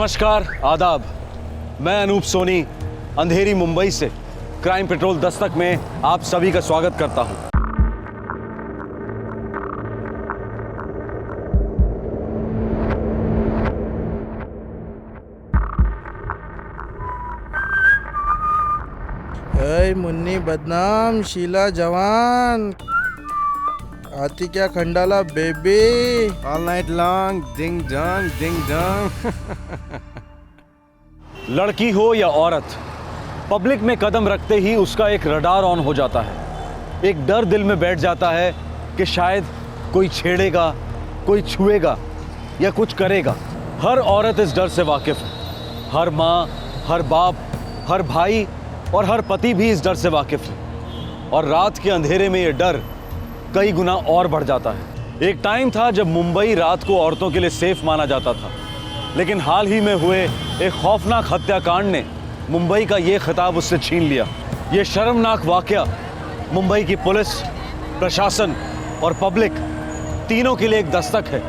नमस्कार, आदाब। मैं अनूप सोनी अंधेरी मुंबई से क्राइम पेट्रोल दस्तक में आप सभी का स्वागत करता हूं। मुन्नी बदनाम, शीला जवान, आती क्या Khandala baby, all night long ding dong. लड़की हो या औरत, पब्लिक में कदम रखते ही उसका एक रडार ऑन हो जाता है। एक डर दिल में बैठ जाता है कि शायद कोई छेड़ेगा, कोई छुएगा या कुछ करेगा। हर औरत इस डर से वाकिफ है। हर माँ, हर बाप, हर भाई और हर पति भी इस डर से वाकिफ है। और रात के अंधेरे में ये डर कई गुना और बढ़ जाता है। एक टाइम था जब मुंबई रात को औरतों के लिए सेफ माना जाता था, लेकिन हाल ही में हुए एक खौफनाक हत्याकांड ने मुंबई का ये खिताब उससे छीन लिया। ये शर्मनाक वाकया मुंबई की पुलिस, प्रशासन और पब्लिक तीनों के लिए एक दस्तक है,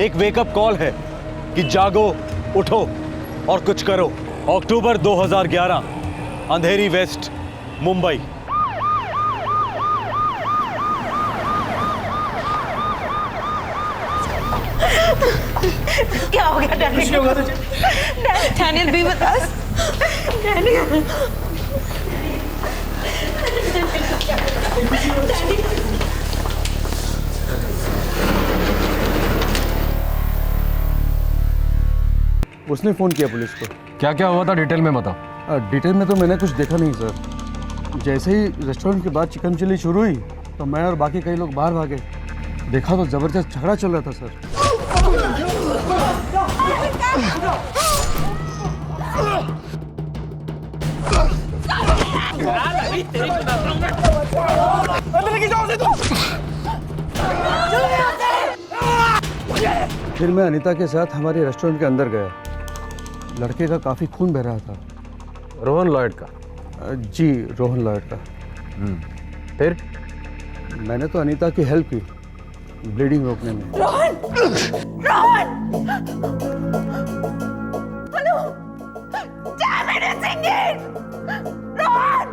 एक वेकअप कॉल है कि जागो, उठो और कुछ करो। अक्टूबर 2011, अंधेरी वेस्ट, मुंबई। क्या हो गया डैनियल? कुछ नहीं होगा तुझे। डैनियल भी बता। डैनियल। उसने फ़ोन किया पुलिस को। क्या क्या हुआ था डिटेल में बताओ। डिटेल में तो मैंने कुछ देखा नहीं सर। जैसे ही रेस्टोरेंट के बाद चिकन चिल्ली शुरू हुई तो मैं और बाकी कई लोग बाहर भागे। देखा तो ज़बरदस्त झगड़ा चल रहा था सर। फिर मैं अनीता के साथ हमारे रेस्टोरेंट के अंदर गया। लड़के का काफ़ी खून बह रहा था। रोहन लॉयड का? जी, रोहन लॉयड का। फिर मैंने तो अनीता की हेल्प की ब्लीडिंग रोकने में। Rohan! Rohan! Hello! Damn it, it's Ingrid! Rohan!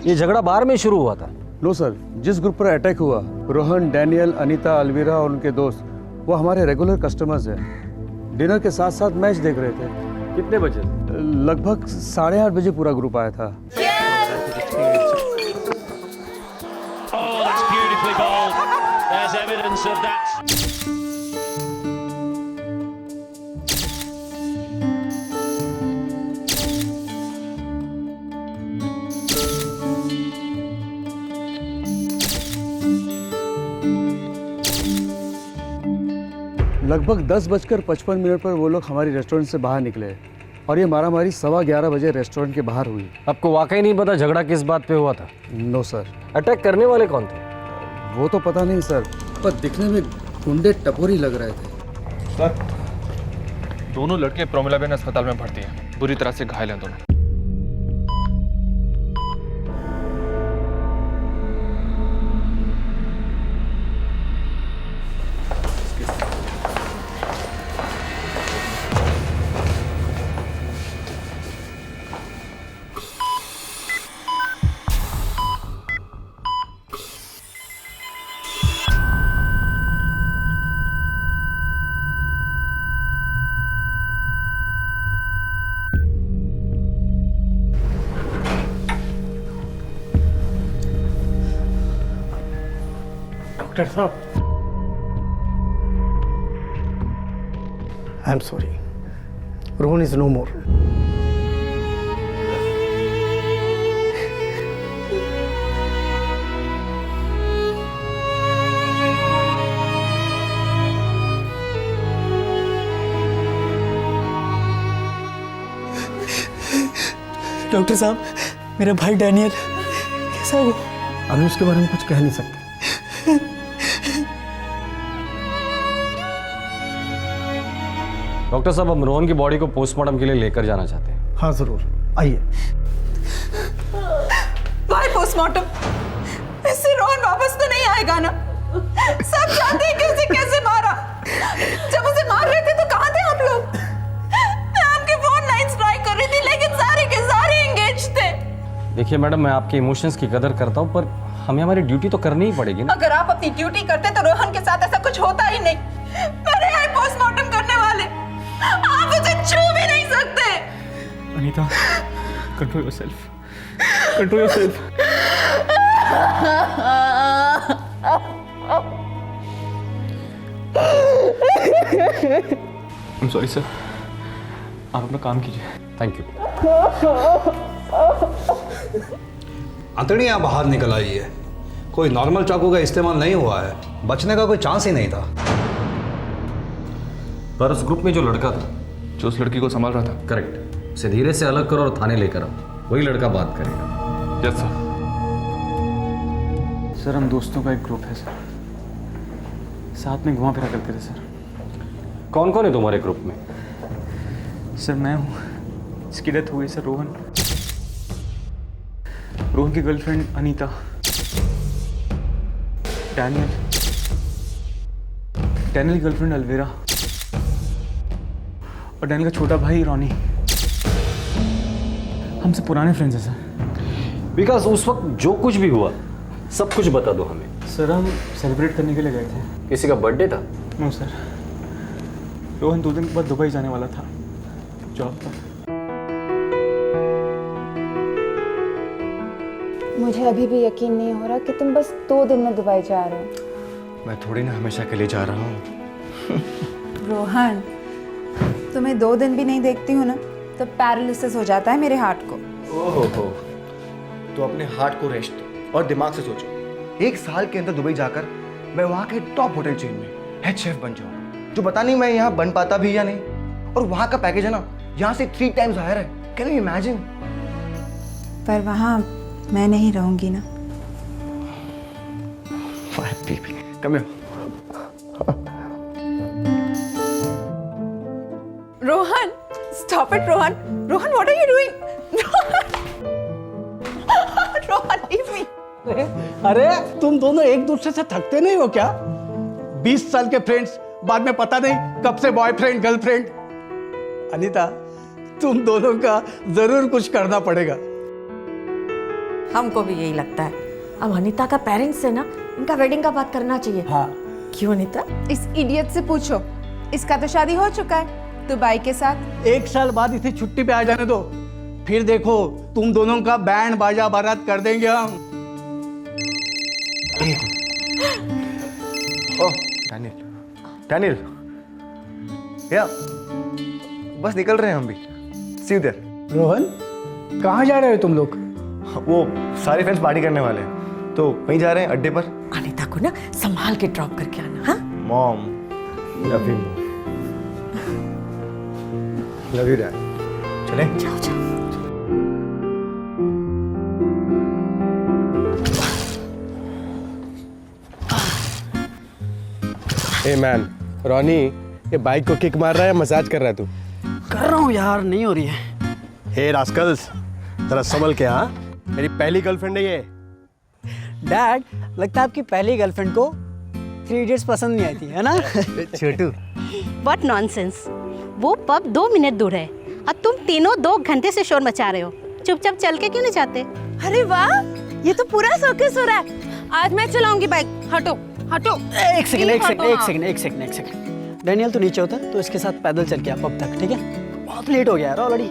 ये झगड़ा बार में शुरू हुआ था? नो सर, जिस ग्रुप पर अटैक हुआ, रोहन, डैनियल, अनीता, अलवीरा और उनके दोस्त, वो हमारे रेगुलर कस्टमर्स हैं। डिनर के साथ साथ मैच देख रहे थे। कितने बजे? लगभग 8:30 बजे पूरा ग्रुप आया था। लगभग 10:55 पर वो लोग हमारी रेस्टोरेंट से बाहर निकले और ये मारामारी 11:15 बजे रेस्टोरेंट के बाहर हुई। आपको वाकई नहीं पता झगड़ा किस बात पे हुआ था? No sir. अटैक करने वाले कौन थे? वो तो पता नहीं सर, पर दिखने में गुंडे टपोरी लग रहे थे। सर, दोनों लड़के प्रोमिलाबेन अस्पताल में भर्ती हैं। बुरी तरह से घायल हैं दोनों। डॉक्टर साहब, I am sorry, Rohan is no more. Doctor साहब, मेरा भाई डैनियल कैसा हो? अभी उसके बारे में कुछ कह नहीं सकते। डॉक्टर साहब, हम रोहन की बॉडी को पोस्टमार्टम के लिए लेकर जाना चाहते हैं। हाँ जरूर, आइए। भाई पोस्टमार्टम? इससे रोहन वापस तो नहीं आएगा ना? सब जानते हैं कि उसे कैसे मारा। जब उसे मार रहे थे तो कहाँ थे आप लोग? मैं आपके फोन लाइंस ट्राई कर रही थी लेकिन सारे के सारे एंगेज थे। देखिए मैडम, मैं आपके इमोशंस की कदर करता हूँ, पर हमें हमारी ड्यूटी तो करनी ही पड़ेगी ना। अगर आप अपनी ड्यूटी करते तो रोहन के साथ ऐसा कुछ होता ही नहीं। मेरे यहाँ पोस्टमार्टम करने वाले, आप उसे छू भी नहीं सकते। Anita, control yourself, control yourself. I am sorry sir, आप अपना काम कीजिए। Thank you. अंतड़ियाँ बाहर निकल आई है। कोई नॉर्मल चाकू का इस्तेमाल नहीं हुआ है, बचने का कोई चांस ही नहीं था। पर उस ग्रुप में जो लड़का था, जो उस लड़की को संभाल रहा था। करेक्ट, उसे धीरे से अलग करो और थाने लेकर आओ, वही लड़का बात करेगा। Yes sir. सर हम दोस्तों का एक ग्रुप है सर, साथ में घुमा फिरा करते थे सर। कौन कौन है तुम्हारे ग्रुप में? सर मैं हूँ, इसकी डेथ हो गई सर। रोहन, रोहन की गर्लफ्रेंड अनीता, डैनियल, डैनियल की गर्लफ्रेंड अलवेरा और डैनियल का छोटा भाई रॉनी। हमसे पुराने फ्रेंड्स हैं सर। विकास, उस वक्त जो कुछ भी हुआ सब कुछ बता दो हमें। सर हम सेलिब्रेट करने के लिए गए थे। किसी का बर्थडे था? नो सर, रोहन 2 दिन के बाद दुबई जाने वाला था जॉब पर। मुझे अभी भी यकीन नहीं हो रहा कि तुम बस 2 दिन में दुबई जा रहे हो। मैं थोड़ी ना हमेशा के लिए जा रहा हूँ। रोहन, तुम्हें 2 दिन भी नहीं देखती हूँ ना तो पैरालिसिस हो जाता है मेरे हार्ट को। ओहो, तो अपने हार्ट को रेस्ट दो और दिमाग से सोचो। 1 साल के अंदर दुबई जाकर मैं वहाँ के टॉप होटल चेन में हेड शेफ बन जाऊँगा, जो पता नहीं मैं यहाँ बन पाता भी या नहीं। और वहाँ का पैकेज है ना, यहाँ से 3 टाइम्स हायर है। Can you imagine? पर वहाँ मैं नहीं रहूंगी ना। Come here. Rohan, stop it, Rohan. Rohan, what are you doing? Rohan, leave me. अरे तुम दोनों एक दूसरे से थकते नहीं हो क्या? 20 साल के फ्रेंड्स, बाद में पता नहीं कब से बॉयफ्रेंड गर्लफ्रेंड। अनीता, तुम दोनों का जरूर कुछ करना पड़ेगा। हमको भी यही लगता है। अब अनीता का पेरेंट्स है ना, इनका वेडिंग का बात करना चाहिए। हाँ। क्यों अनीता? इस इडियट से पूछो, इसका तो शादी हो चुका है दुबई के साथ। 1 साल बाद इसे छुट्टी पे आ जाने दो, फिर देखो तुम दोनों का बैंड बाजा बारात कर देंगे हम। ओह डैनियल, डैनियल, या बस निकल रहे हैं हम भी। सी यू देयर। रोहन, कहाँ जा रहे हो तुम लोग? वो सारे फ्रेंड्स पार्टी करने वाले हैं, तो वहीं जा रहे हैं अड्डे पर। अनीता को ना संभाल के ड्रॉप करके आना। हाँ mom, love you, love you dad. चले जाओ जाओ। हे मैन, रॉनी ये बाइक को किक मार रहा है, मसाज कर रहा है तू? कर रहा हूँ यार, नहीं हो रही है। हे रास्कल्स, जरा संभल के। हाँ, मेरी पहली गर्लफ्रेंड है ये। डैड, लगता है आपकी पहली गर्लफ्रेंड को 3 इडियट्स पसंद नहीं आई थी, है ना? छोटू, व्हाट नॉनसेंस। वो पब 2 मिनट दूर है और तुम तीनों 2 घंटे से शोर मचा रहे हो। चुपचाप चल के क्यों नहीं जाते? अरे वाह, ये तो पूरा सर्कस हो रहा है। आज मैं चलाऊंगी बाइक। हटो हटो। एक सेकंड, एक सेकंड, हटो, एक हाँ। सेकंड, एक सेकंड, एक सेकंड। डैनियल तो नीचे होता है तो इसके साथ पैदल चल के आप पब तक, ठीक है? बहुत लेट हो गया यार ऑलरेडी।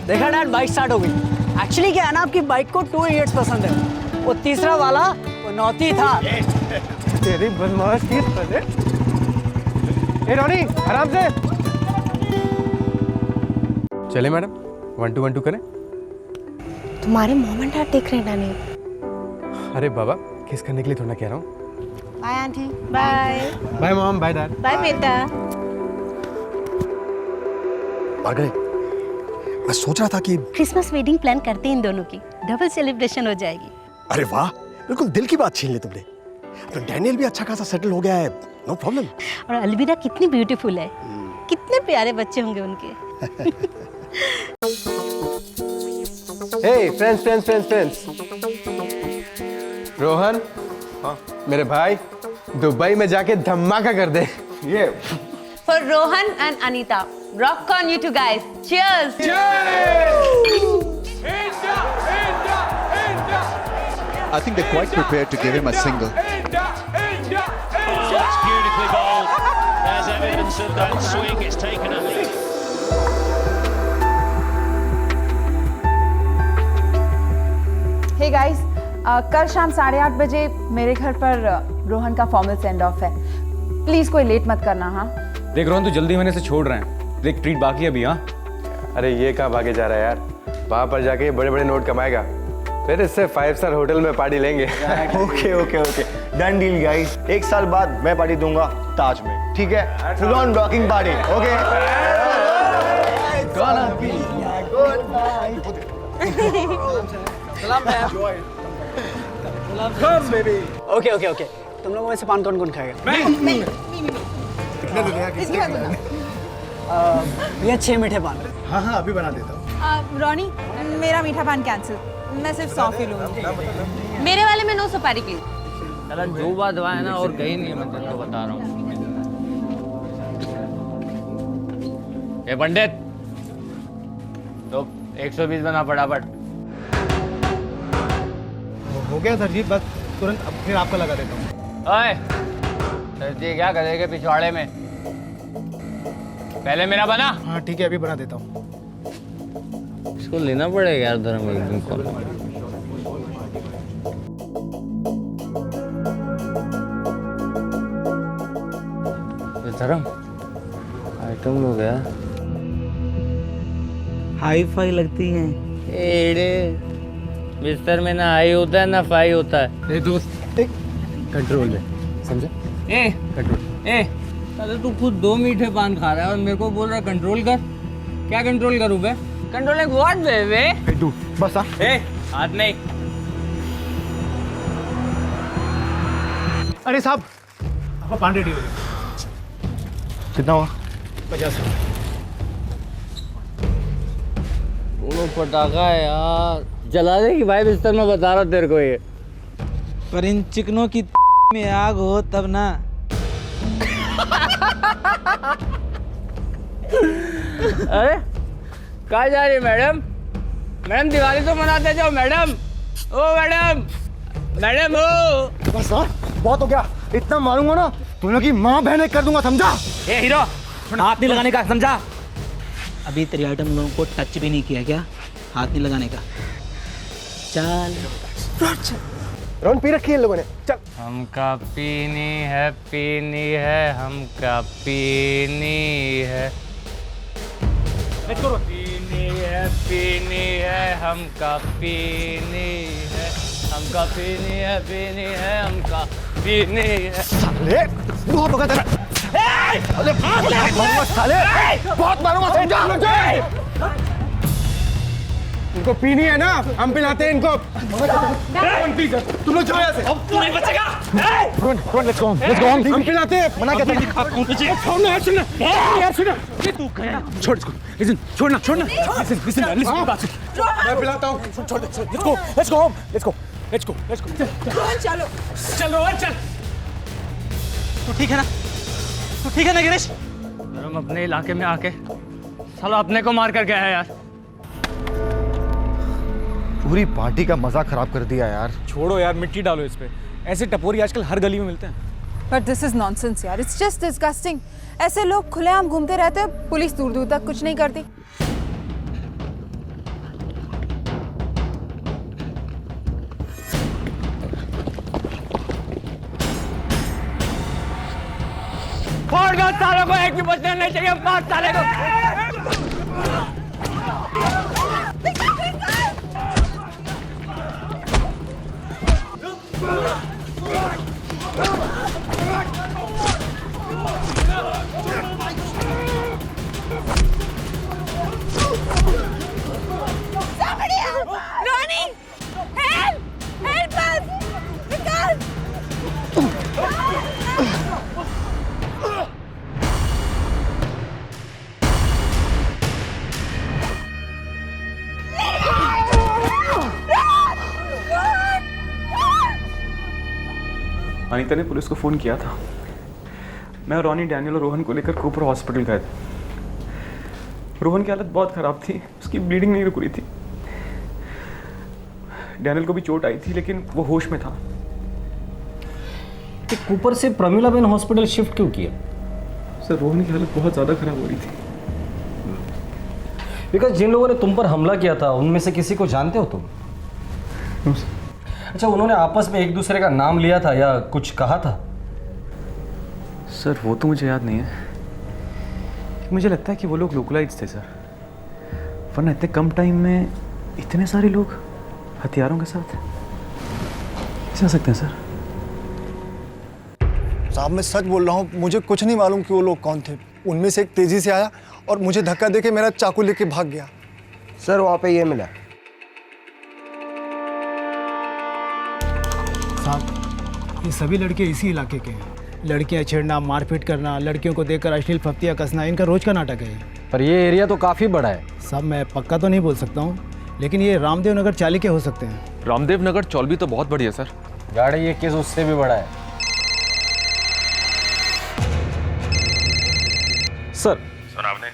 देखा डैड, बाइक स्टार्ट हो गई। एक्चुअली क्या है ना, आपकी बाइक को 2 इडियट्स पसंद है। वो तीसरा वाला वो नौती था। तेरी बदमाश की है। ए रॉनी, आराम से चले मैडम। 1 2 1 2 करें। तुम्हारे मॉम एंड डैड देख रहे हैं डैनियल। अरे बाबा, किस करने के लिए थोड़ा कह रहा हूँ। Bye aunty. Bye bye mom, bye dad. Bye बेटा। मार्गरेट, मैं सोच रहा था कि क्रिसमस वेडिंग प्लान करते हैं इन दोनों की, डबल सेलिब्रेशन हो जाएगी। अरे वाह, बिल्कुल दिल की बात छीन ली तुमने। तो डैनियल भी अच्छा खासा सेटल हो गया है, नो प्रॉब्लम। और अलविदा कितनी ब्यूटीफुल है, कितने प्यारे बच्चे होंगे उनके। Hey friends friends friends friends, Rohan, हाँ मेरे भाई, दुबई में जाके धमाका कर दे। ये For Rohan and Anita, rock on you two guys. Cheers! I think they're quite prepared to give him a single. That's beautifully bowled. There's evidence of that swing. It's taken a lead. Hey guys, कल शाम 8:30 बजे मेरे घर पर रोहन का formal send off है। Please कोई late मत करना। हाँ देख रोहन, तू जल्दी मैंने से छोड़ रहे हैं, एक ट्रीट बाकी है अभी। हाँ अरे ये कहाँ भागे जा रहा है यार, वहाँ पर जाके बड़े बड़े नोट कमाएगा, फिर इससे 5 स्टार होटल में पार्टी लेंगे। Okay okay okay, done deal guys. 1 साल बाद मैं पार्टी दूंगा ताज में, ठीक है? Full on rocking party, okay? Okay okay okay, तुम लोगों में से पान कौन खाएगा? भैया 6 मीठे पान। हाँ हाँ अभी बना देता हूँ। रॉनी, मेरा मीठा पान कैंसिल, मैं सिर्फ सॉफी लूंगी। मेरे वाले में नो सुपारी प्लीज। चला जो बात हुआ है ना और कहीं नहीं है, मैं तेरे को बता रहा हूँ। ये पंडित तो 120 बना फटाफट। हो गया सर जी, बस तुरंत फिर आपका लगा देता हूँ। ओए सर जी क्या करेंगे पिछवाड़े में, पहले मेरा बना। हाँ ठीक है, अभी बना देता हूँ। इसको लेना पड़ेगा यार धर्म एक दिन को। ये धर्म आइटम लोग यार हाई फाई लगती हैं। एड़े बिस्तर में ना हाई होता है ना फाई होता है। ए दोस्त कंट्रोल में, समझे? ए कंट्रोल। ए अरे तू खुद 2 मीठे पान खा रहा है और मेरे को बोल रहा है कंट्रोल कर। क्या कंट्रोल करूँ बे? कंट्रोल लाइक व्हाट बेबे? तू बस आ। ए हाथ नहीं। अरे साहब, आपका पान रेडी हो गया। कितना हुआ? 50 रुपये। वो पटाखा है यार, जला देगी भाई बिस्तर में, बता रहा तेरे को ये। पर इन चिकनों की में आग हो तब ना। अरे कहाँ जा रही है मैडम? मैडम दिवाली तो मनाते जाओ मैडम। ओ मैडम, मैडम ओ। बस सर, बहुत हो गया, इतना मारूंगा ना तुम लोग की माँ बहने कर दूंगा, समझा? ए हीरो, हाथ नहीं लगाने का, समझा? अभी तेरी आइटम लोगों को टच भी नहीं किया क्या? हाथ नहीं लगाने का। चल रोन पी रखी है इन लोगों ने, चल। हमका पीनी है हमका पीनी है। पीनी है हमका पीनी है, हमका पीनी है हमका पीनी है। साले बहुत हो गया तेरा। साले मारूंगा, साले बहुत मारूंगा, समझा? इनको पीनी है ना, हम पिलाते हैं इनको। तुम लोग जाओ यहाँ से, तू नहीं बचेगा। लेट्स गो हम पिलाते हैं, मना कहते हैं। छोड़ना यार, सुनना यार, सुनना। छोड़ इसको, लिसन, छोड़ना लिसन बात सुन। मैं पिलाता हूँ, छोड़ let's go home, let's go. चलो चलो चल। तू ठीक है ना गिरीश? हम अपने इलाके में आके साला अपने को मार कर गया है यार। पूरी पार्टी का मजा खराब कर दिया यार। छोड़ो यार, मिट्टी डालो इस पे। ऐसे टपोरी आजकल हर गली में मिलते हैं। बट दिस इज नॉनसेंस यार, इट्स जस्ट डिस्गस्टिंग। ऐसे लोग खुलेआम घूमते रहते हैं, पुलिस दूर दूर तक कुछ नहीं करती। फोड़ दो सालों को, एक भी बचना नहीं चाहिए। 5 साले को Ronnie! Help! Help us! Vikas! Anita ने पुलिस को फ़ोन किया था। मैं और रॉनी, डैनियल और रोहन को लेकर कूपर हॉस्पिटल गए थे। रोहन की हालत बहुत ख़राब थी, उसकी ब्लीडिंग नहीं रुक रही थी। डैनियल को भी चोट आई थी लेकिन वो होश में था। कि कूपर से प्रमिलाबेन हॉस्पिटल शिफ्ट क्यों किया? सर रोहन की हालत बहुत ज़्यादा ख़राब हो रही थी। बिकॉज जिन लोगों ने तुम पर हमला किया था उनमें से किसी को जानते हो तुम? अच्छा, उन्होंने आपस में एक दूसरे का नाम लिया था या कुछ कहा था? सर वो तो मुझे याद नहीं है, मुझे लगता है कि वो लोग लोकलाइट्स थे सर, वरना इतने कम टाइम में इतने सारे लोग हथियारों के साथ कैसे आ सकते हैं सर? साहब मैं सच बोल रहा हूँ, मुझे कुछ नहीं मालूम कि वो लोग कौन थे। उनमें से एक तेजी से आया और मुझे धक्का देके मेरा चाकू लेके भाग गया। सर वहाँ पे ये मिला। साहब ये सभी लड़के इसी इलाके के हैं। लड़कियां छेड़ना, मारपीट करना, लड़कियों को देखकर अश्लील फप्तियाँ कसना, इनका रोज का नाटक है। पर ये एरिया तो काफ़ी बड़ा है। साहब मैं पक्का तो नहीं बोल सकता हूँ, लेकिन ये रामदेव नगर चाली के हो सकते हैं। रामदेव नगर चौलवी तो बहुत बड़ी है सर। गाड़ी ये केस उससे भी बड़ा है। सर आपने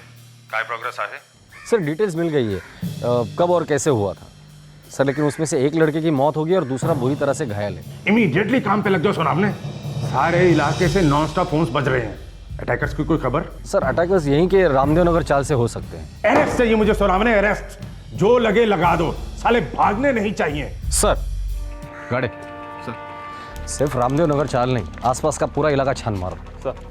क्या प्रोग्रेस है? सर डिटेल्स मिल गई है, कब और कैसे हुआ था सर, लेकिन उसमें से एक लड़के की मौत हो गई और दूसरा बुरी तरह से घायल है। इमीडिएटली काम पे लग जाओ सोनाब ने। सारे इलाके से नॉन स्टॉप फोन्स बज रहे हैं। अटैकर्स की कोई खबर? सर अटैकर्स यहीं के रामदेव नगर चाल से हो सकते हैं। अरेस्ट चाहिए मुझे सोनाब ने, अरेस्ट। जो लगे लगा दो, साले भागने नहीं चाहिए। सर गाड़ी सर, सिर्फ रामदेव नगर चाल नहीं, आसपास का पूरा इलाका छान मारो सर।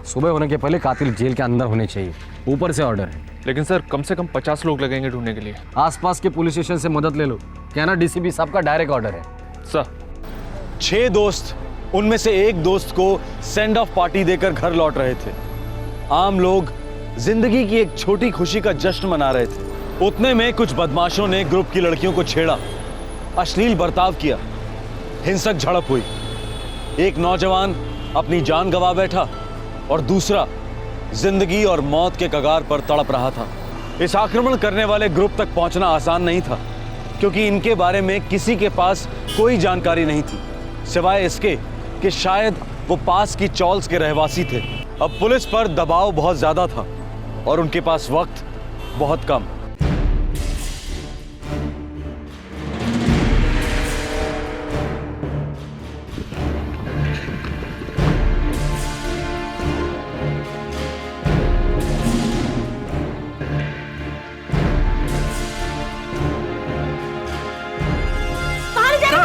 सुबह होने के पहले कातिल जेल के अंदर होने चाहिए, ऊपर से ऑर्डर है। लेकिन सर कम से कम 50 लोग लगेंगे ढूंढने के लिए। आसपास के पुलिस स्टेशन से मदद ले लो, कहना डीसीपी साहब का डायरेक्ट ऑर्डर है। सर 6 दोस्त, उनमें से एक दोस्त को सेंड ऑफ पार्टी देकर घर लौट रहे थे। आम लोग जिंदगी की एक छोटी खुशी का जश्न मना रहे थे। उतने में कुछ बदमाशों ने ग्रुप की लड़कियों को छेड़ा, अश्लील बर्ताव किया, हिंसक झड़प हुई। एक नौजवान अपनी जान गंवा बैठा और दूसरा जिंदगी और मौत के कगार पर तड़प रहा था। इस आक्रमण करने वाले ग्रुप तक पहुंचना आसान नहीं था, क्योंकि इनके बारे में किसी के पास कोई जानकारी नहीं थी सिवाय इसके कि शायद वो पास की चौल्स के रहवासी थे। अब पुलिस पर दबाव बहुत ज्यादा था और उनके पास वक्त बहुत कम।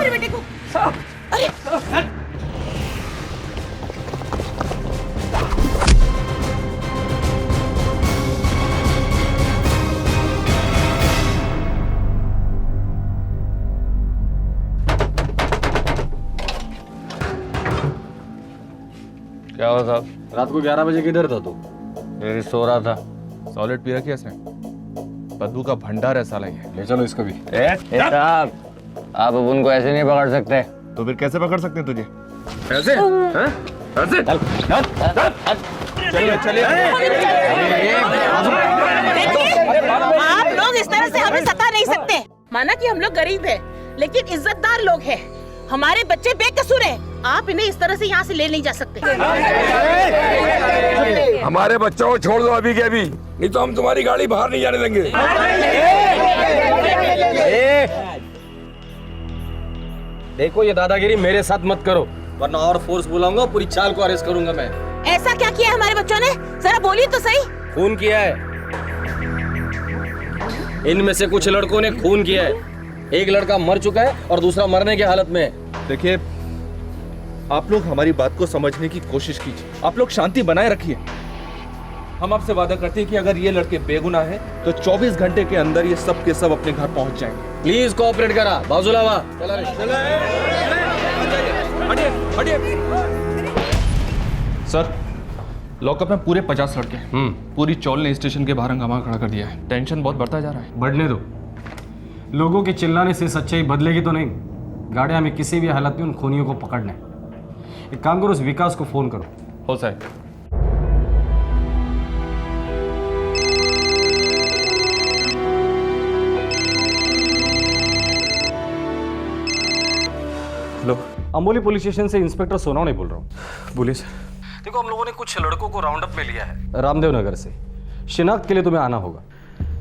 बेटे को अरे क्या हुआ साहब? रात को 11 बजे किधर था तू? मेरी सो रहा था। सॉलिड पी रखी है इसने, बदबू का भंडार है साला ये। ले चलो इसको भी। साहब आप अब उनको ऐसे नहीं पकड़ सकते। तो फिर कैसे पकड़ सकते हैं तुझे? ऐसे? हैं? ऐसे? चलिए चलिए। आप लोग इस तरह से हमें सता नहीं सकते। माना कि हम लोग गरीब हैं, लेकिन इज्जतदार लोग हैं। हमारे बच्चे बेकसूर हैं। आप इन्हें इस तरह से यहाँ से ले नहीं जा सकते। हमारे बच्चों को छोड़ दो अभी के अभी, नहीं तो हम तुम्हारी गाड़ी बाहर नहीं जाने देंगे। देखो ये दादागिरी मेरे साथ मत करो, वरना और फोर्स बुलाऊंगा, पूरी चाल को अरेस्ट करूंगा मैं। ऐसा क्या किया है हमारे बच्चों ने? जरा बोलिए तो सही। खून किया है, इनमें से कुछ लड़कों ने खून किया है। एक लड़का मर चुका है और दूसरा मरने की हालत में है। देखिए आप लोग हमारी बात को समझने की कोशिश कीजिए, आप लोग शांति बनाए रखिए। हम आपसे वादा करते हैं कि अगर ये लड़के बेगुनाह हैं तो 24 घंटे के अंदर ये सब के सब अपने घर पहुंच जाएंगे। प्लीज कोऑपरेट करा। बाजुलावा सर लॉकअप में पूरे 50 लड़के हैं। पूरी चौल ने स्टेशन के बाहर हंगामा खड़ा कर दिया है। टेंशन बहुत बढ़ता जा रहा है। बढ़ने दो, लोगों के चिल्लाने से सच्चाई बदलेगी तो नहीं। गाड़ियां में किसी भी हालत में उन खूनियों को पकड़ना है। एक काम करो, उस विकास को फोन करो। हो साहब। हेलो। अम्बोली पुलिस स्टेशन से इंस्पेक्टर सोनवणे बोल रहा हूँ। बोलिए सर। देखो, हम लोगों ने कुछ लड़कों को राउंड अप में लिया है रामदेव नगर से। शिनाख्त के लिए तुम्हें आना होगा।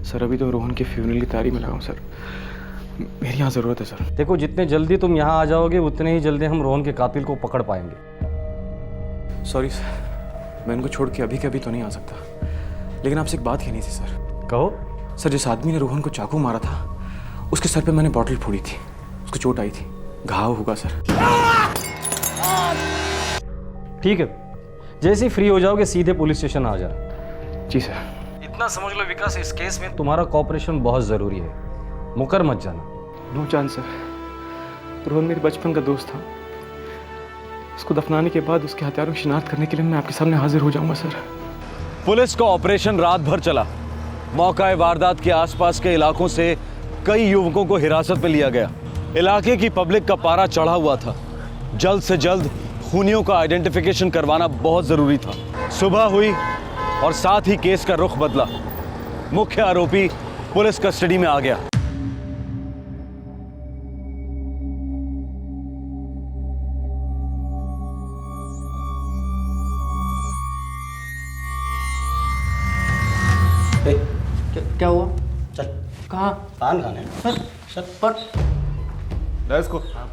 सर अभी तो रोहन के फ्यूनरल की तैयारी में लगा हूँ सर, मेरी यहाँ ज़रूरत है सर। देखो, जितने जल्दी तुम यहाँ आ जाओगे उतने ही जल्दी हम रोहन के कातिल को पकड़ पाएंगे। सॉरी सर, मैं इनको छोड़ के अभी के अभी तो नहीं आ सकता, लेकिन आपसे एक बात कहनी थी सर। कहो। सर, जिस आदमी ने रोहन को चाकू मारा था उसके सर पे मैंने बॉटल फोड़ी थी, उसको चोट आई थी, घाव होगा सर। ठीक है, जैसे ही फ्री हो जाओगे सीधे पुलिस स्टेशन आ जाना। जी सर। इतना समझ लो विकास, इस केस में तुम्हारा कॉपरेशन बहुत ज़रूरी है, मुकर मत जाना। नो चांस सर, रोहन मेरे बचपन का दोस्त था, उसको दफनाने के बाद उसके हथियारों की शिनाख्त करने के लिए मैं आपके सामने हाजिर हो जाऊंगा सर। पुलिस का ऑपरेशन रात भर चला। मौका वारदात के आसपास के इलाकों से कई युवकों को हिरासत में लिया गया। इलाके की पब्लिक का पारा चढ़ा हुआ था। जल्द से जल्द खूनियों का आइडेंटिफिकेशन करवाना बहुत जरूरी था। सुबह हुई और साथ ही केस का रुख बदला। मुख्य आरोपी पुलिस कस्टडी में आ गया। क्या हुआ? चल कहाँ? पान खाने सर पर लेट्स गो। साहब,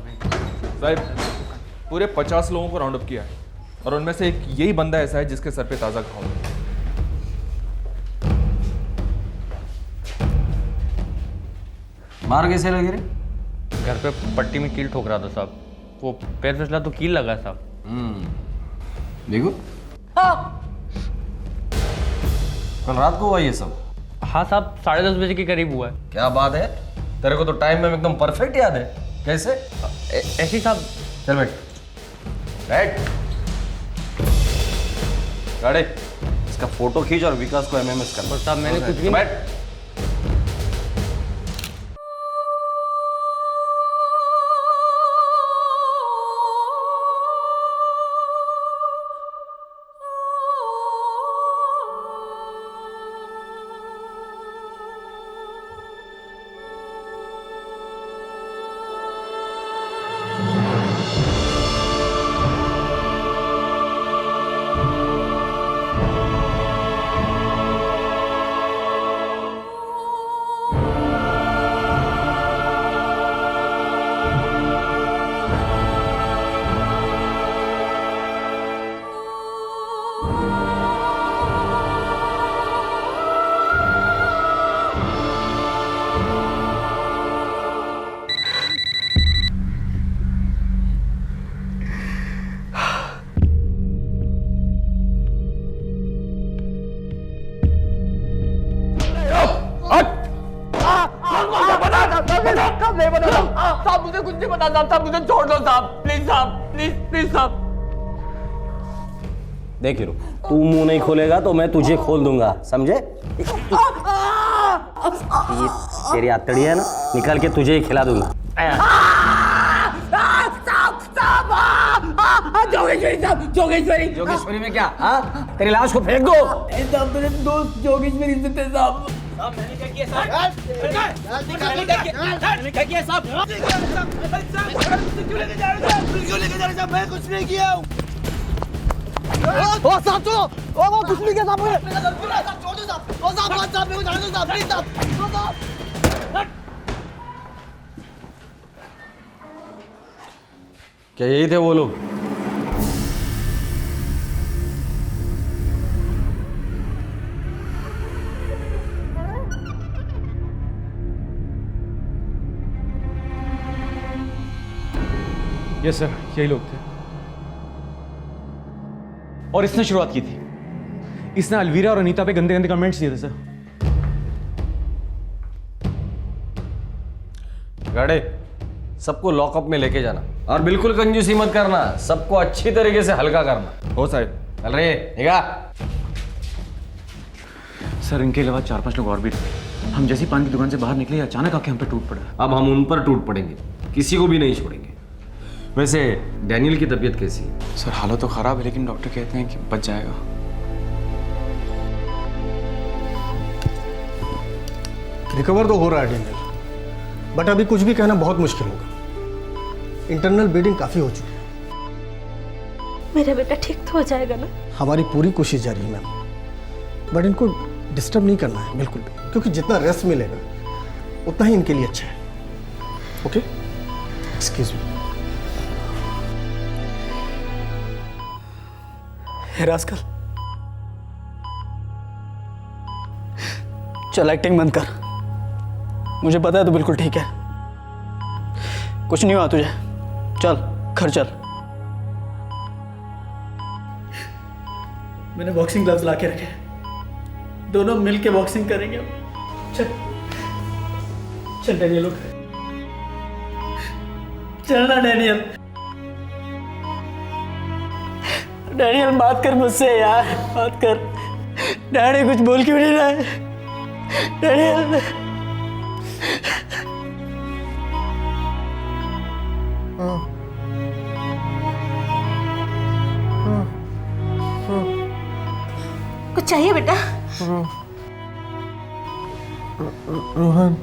पूरे 50 लोगों को राउंड अप किया है और उनमें से एक यही बंदा ऐसा है जिसके सर पे ताज़ा घाव है। मार कैसे लगे रे? घर पे पट्टी में कील ठोक रहा था साहब, वो पैर फिसला तो कील लगा साहब। देखो, कल रात को हुआ ये सब? हाँ साहब, 10:30 बजे के करीब हुआ है। क्या बात है, तेरे को तो टाइम में एकदम परफेक्ट याद है। कैसे? ऐसे ही साहब। चल बैठ बैठ। गाड़ी, इसका फोटो खींच और विकास को एमएमएस कर। साहब मैंने कुछ भी बैठ। साहब मुझे कुछ नहीं पता साहब, मुझे छोड़ दो साहब, प्लीज साहब, प्लीज प्लीज साहब। देख हीरो, तू मुंह नहीं खोलेगा तो मैं तुझे खोल दूंगा, समझे? ये तेरी आतड़ी है ना, निकाल के तुझे ही खिला दूंगा। जोगेश्वरी जोगेश्वरी में क्या? हाँ, तेरी लाश को फेंक दो। साहब मेरे दोस्त जोगेश्वरी से थे साहब। मैंने क्या किया साहब? मैंने क्या किया साहब? क्यों लेके जा रहे साहब? मैं कुछ नहीं किया हूँ। ओ साहब चलो, ओ वो कुछ नहीं किया साहब। छोड़ दो साहब, ओ साहब मत साहब, मेरे को जाने दो साहब, प्लीज साहब, ओ साहब। क्या यही थे वो लोग? यस सर, यही लोग थे। और इसने शुरुआत की थी। इसने अलवीरा और अनीता पे गंदे गंदे कमेंट्स दिए थे सर। गाड़े, सबको लॉकअप में लेके जाना और बिल्कुल कंजूसी मत करना, सबको अच्छी तरीके से हल्का करना। हो साहब। चल रही है निगाह। सर इनके अलावा 4-5 लोग और भी थे। हम जैसी पान की दुकान से बाहर निकले अचानक आके हम पे टूट पड़ा। अब हम उन पर टूट पड़ेंगे, किसी को भी नहीं छोड़ेंगे। वैसे डैनियल की तबीयत कैसी है? सर हालत तो खराब है, लेकिन डॉक्टर कहते हैं कि बच जाएगा। रिकवर तो हो रहा है डेनियल, बट अभी कुछ भी कहना बहुत मुश्किल होगा। इंटरनल ब्लीडिंग काफ़ी हो चुकी है। मेरा बेटा ठीक तो हो जाएगा ना? हमारी पूरी कोशिश जारी है मैम, बट इनको डिस्टर्ब नहीं करना है बिल्कुल भी, क्योंकि जितना रेस्ट मिलेगा उतना ही इनके लिए अच्छा है। Okay, excuse me. रास्कल, चल एक्टिंग बंद कर। मुझे पता है तू बिल्कुल ठीक है, कुछ नहीं हुआ तुझे। चल घर चल। मैंने बॉक्सिंग ग्लव्स ला के रखे, दोनों मिल के बॉक्सिंग करेंगे। चल चल डैनियल, उठ। चल ना डैनियल। डैनियल बात कर मुझसे यार, बात कर। डैडी कुछ बोल क्यों नहीं रहा है? डैनियल कुछ चाहिए बेटा? रोहन,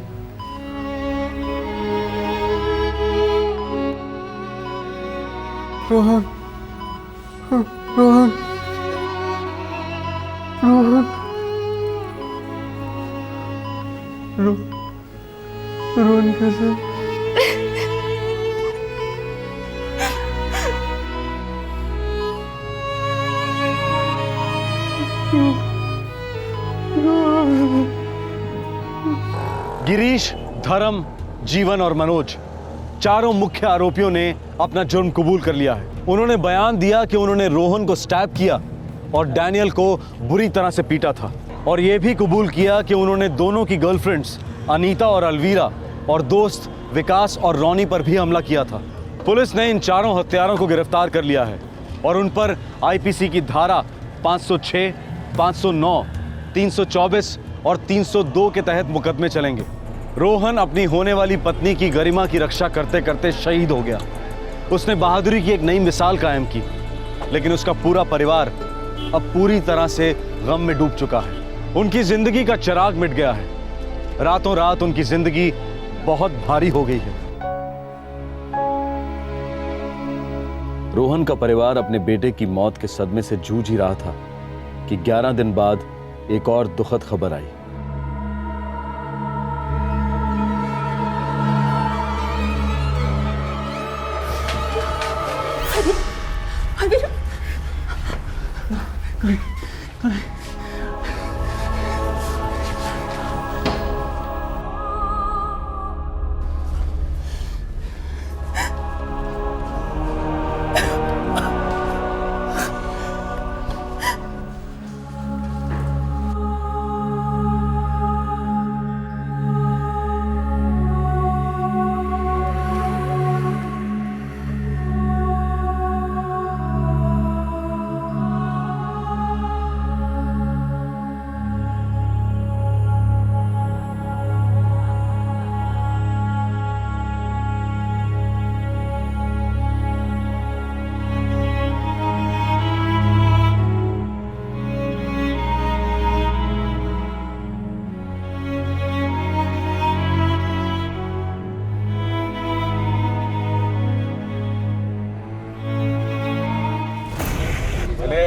रोहन, रोहन, रोहन, रोहन कैसे? गिरीश, धर्म, जीवन और मनोज, चारों मुख्य आरोपियों ने अपना जुर्म कबूल कर लिया है। उन्होंने बयान दिया कि उन्होंने रोहन को स्टैब किया और डैनियल को बुरी तरह से पीटा था, और यह भी कबूल किया कि उन्होंने दोनों की गर्लफ्रेंड्स अनीता और अलवीरा और दोस्त विकास और रॉनी पर भी हमला किया था। पुलिस ने इन चारों हत्यारों को गिरफ्तार कर लिया है और उन पर आईपीसी की धारा 506, 509, 324 और 302 के तहत मुकदमे चलेंगे। रोहन अपनी होने वाली पत्नी की गरिमा की रक्षा करते करते शहीद हो गया। उसने बहादुरी की एक नई मिसाल कायम की, लेकिन उसका पूरा परिवार अब पूरी तरह से गम में डूब चुका है। उनकी जिंदगी का चिराग मिट गया है। रातों रात उनकी जिंदगी बहुत भारी हो गई है। रोहन का परिवार अपने बेटे की मौत के सदमे से जूझ ही रहा था कि 11 दिन बाद एक और दुखद खबर आई।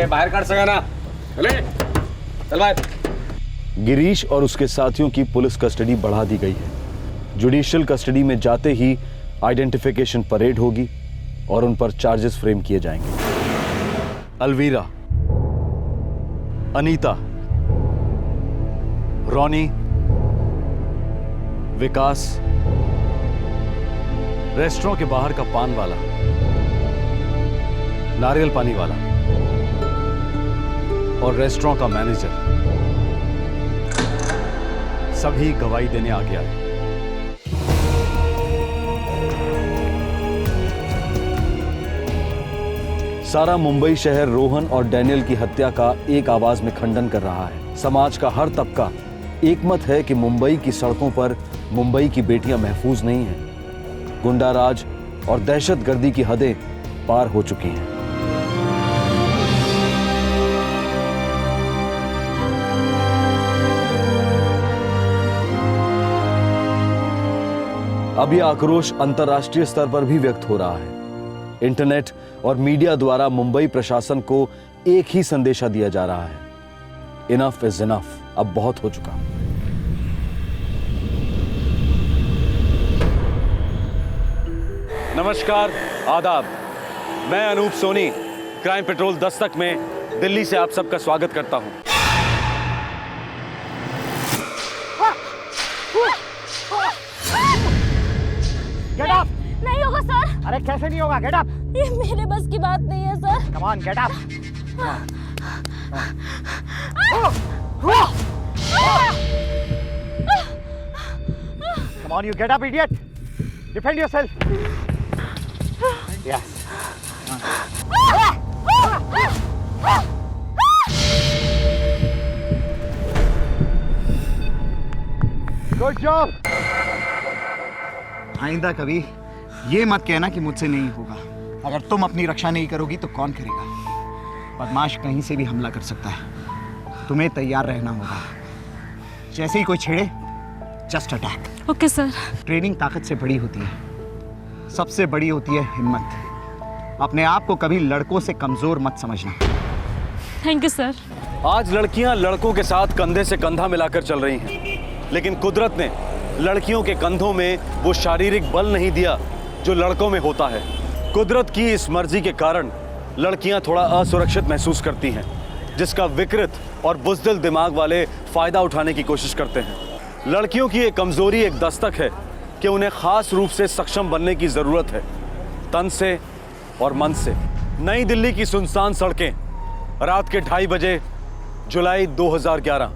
बाहर काट सका ना, चले चल बाहर। गिरीश और उसके साथियों की पुलिस कस्टडी बढ़ा दी गई है। जुडिशियल कस्टडी में जाते ही आइडेंटिफिकेशन परेड होगी और उन पर चार्जेस फ्रेम किए जाएंगे। अलवीरा, अनीता, रॉनी, विकास, रेस्टोरेंट के बाहर का पान वाला, नारियल पानी वाला और रेस्टोरेंट का मैनेजर सभी गवाही देने आ गया है। सारा मुंबई शहर रोहन और डैनियल की हत्या का एक आवाज में खंडन कर रहा है। समाज का हर तबका एकमत है कि मुंबई की सड़कों पर मुंबई की बेटियां महफूज नहीं हैं। गुंडाराज और दहशतगर्दी की हदें पार हो चुकी हैं। अब यह आक्रोश अंतर्राष्ट्रीय स्तर पर भी व्यक्त हो रहा है। इंटरनेट और मीडिया द्वारा मुंबई प्रशासन को एक ही संदेशा दिया जा रहा है, इनफ इज इनफ, अब बहुत हो चुका। नमस्कार, आदाब। मैं अनूप सोनी क्राइम पेट्रोल दस्तक में दिल्ली से आप सबका स्वागत करता हूं। Get up. नहीं होगा सर। अरे कैसे नहीं होगा? Get up. ये मेरे बस की बात नहीं है sir. Come on, get up. Come on, you get up idiot. Defend yourself. Yes. Good job. आइंदा कभी ये मत कहना कि मुझसे नहीं होगा। अगर तुम अपनी रक्षा नहीं करोगी तो कौन करेगा? बदमाश कहीं से भी हमला कर सकता है, तुम्हें तैयार रहना होगा। जैसे ही कोई छेड़े, just attack. Okay sir. Training ताकत से बड़ी होती है, सबसे बड़ी होती है हिम्मत। अपने आप को कभी लड़कों से कमजोर मत समझना। Thank you sir. आज लड़कियां लड़कों के साथ कंधे से कंधा मिलाकर चल रही हैं, लेकिन कुदरत ने लड़कियों के कंधों में वो शारीरिक बल नहीं दिया जो लड़कों में होता है। कुदरत की इस मर्जी के कारण लड़कियां थोड़ा असुरक्षित महसूस करती हैं, जिसका विकृत और बुज़दिल दिमाग वाले फायदा उठाने की कोशिश करते हैं। लड़कियों की एक कमजोरी एक दस्तक है कि उन्हें खास रूप से सक्षम बनने की जरूरत है, तन से और मन से। नई दिल्ली की सुनसान सड़कें, रात के 2:30 बजे, जुलाई 2011।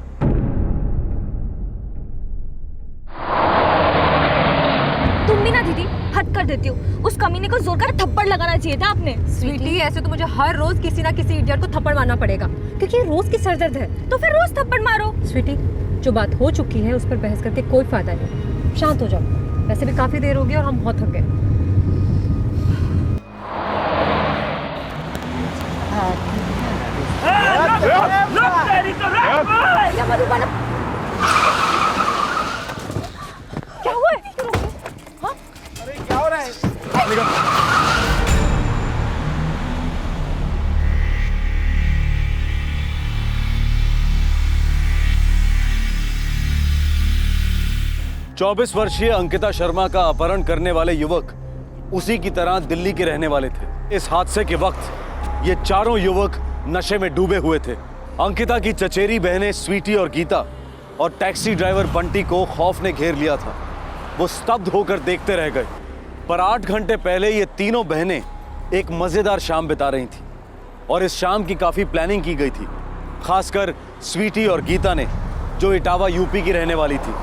तुम भी ना दीदी हद कर देती हो। उस कमीने को जोर कर थप्पड़ लगाना चाहिए था आपने। स्वीटी, ऐसे तो मुझे हर रोज किसी ना किसी इडियट को थप्पड़ मारना पड़ेगा, क्योंकि रोज की सरदर्द है। तो फिर रोज थप्पड़ मारो। स्वीटी, जो बात हो चुकी है उस पर बहस करके कोई फायदा नहीं। शांत हो जाओ। वैसे भी काफी देर हो गई और हम बहुत थक गए। क्या हुआ है? हाँ? अरे क्या हो रहा है? 24 वर्षीय अंकिता शर्मा का अपहरण करने वाले युवक उसी की तरह दिल्ली के रहने वाले थे। इस हादसे के वक्त ये चारों युवक नशे में डूबे हुए थे। अंकिता की चचेरी बहनें स्वीटी और गीता और टैक्सी ड्राइवर बंटी को खौफ ने घेर लिया था। वो स्तब्ध होकर देखते रह गए। पर 8 घंटे पहले ये तीनों बहनें एक मजेदार शाम बिता रही थी और इस शाम की काफी प्लानिंग की गई थी, खासकर स्वीटी और गीता ने, जो इटावा यूपी की रहने वाली थी।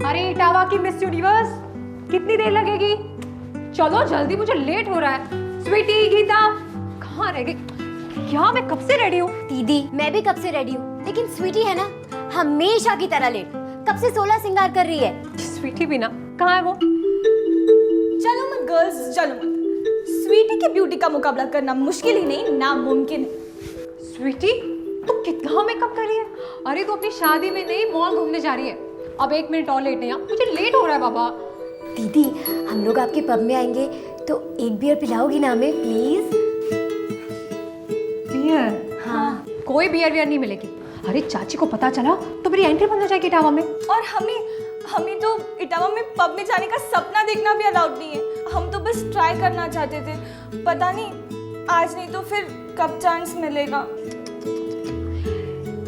अरे इटावा की मिस यूनिवर्स, कितनी देर लगेगी? चलो जल्दी, मुझे लेट हो रहा है। स्वीटी, गीता कहाँ रह गई? क्या मैं कब से रेडी हूँ? दीदी मैं भी कब से रेडी हूँ, लेकिन स्वीटी है ना हमेशा की तरह लेट। कब से 16 श्रृंगार कर रही है। स्वीटी भी ना, कहाँ है वो? चलो मत गर्ल्स, चलो मत। स्वीटी की ब्यूटी का मुकाबला करना मुश्किल ही नहीं, नामुमकिन है। स्वीटी, तू कितना मेकअप कर रही है? अरे तू अपनी शादी में नहीं, मॉल घूमने जा रही है। अब 1 मिनट और लेट नहीं, मुझे लेट हो रहा है बाबा। दीदी हम लोग आपके पब में आएंगे तो एक बियर पिलाओगी ना हमें प्लीज? बियर? हाँ। कोई बियर वियर नहीं मिलेगी। अरे चाची को पता चला तो मेरी एंट्री बंद हो जाएगी इटावा में। और हमें तो इटावा में पब में जाने का सपना देखना भी अलाउड नहीं है। हम तो बस ट्राई करना चाहते थे, पता नहीं आज नहीं तो फिर कब चांस मिलेगा।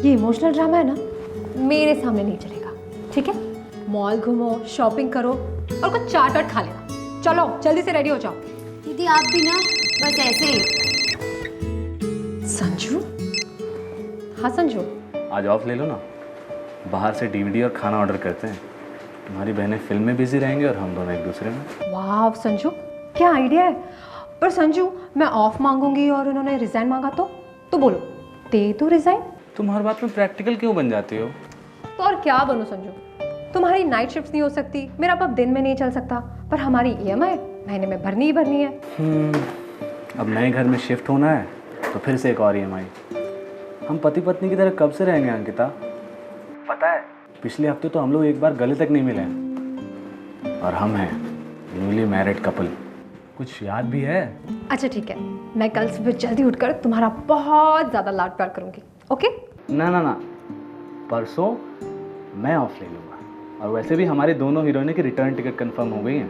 ये इमोशनल ड्रामा है ना, मेरे सामने नहीं चलेगा, ठीक है? मॉल घूमो, शॉपिंग करो और कुछ चाट वाट खा लेना। चलो जल्दी से रेडी हो जाओ। दीदी आप भी ना बस ऐसे ही। संजू? हाँ संजू, आज ऑफ ले लो ना, बाहर से डीवीडी और खाना ऑर्डर करते हैं। तुम्हारी बहनें फिल्म में बिजी रहेंगे और हम दोनों एक दूसरे में। वाह संजू, क्या आइडिया है। पर संजू, मैं ऑफ मांगूंगी और उन्होंने रिजाइन मांगा तो बोलो दे दो रिजाइन। तुम हर बात में प्रैक्टिकल क्यों बन जाती हो? तो और क्या बनूं संजू? तुम्हारी नाइट शिफ्ट नहीं हो सकती, मेरा पब दिन में नहीं चल सकता, पर हमारी EMI महीने में भरनी ही भरनी है। अब नए घर में शिफ्ट होना है तो फिर से एक और EMI। हम पति पत्नी की तरह कब से रहेंगे अंकिता? पता है पिछले हफ्ते तो हम लोग एक बार गले तक नहीं मिले हैं। और हम हैं न्यूली मैरिड कपल, कुछ याद भी है? अच्छा ठीक है, मैं कल सुबह जल्दी उठकर तुम्हारा बहुत ज़्यादा लाड प्यार करूँगी, ओके? ना ना ना, परसों मैं ऑफ ले लूँगा। और वैसे भी हमारे दोनों हीरोइनों की रिटर्न टिकट कंफर्म हो गई है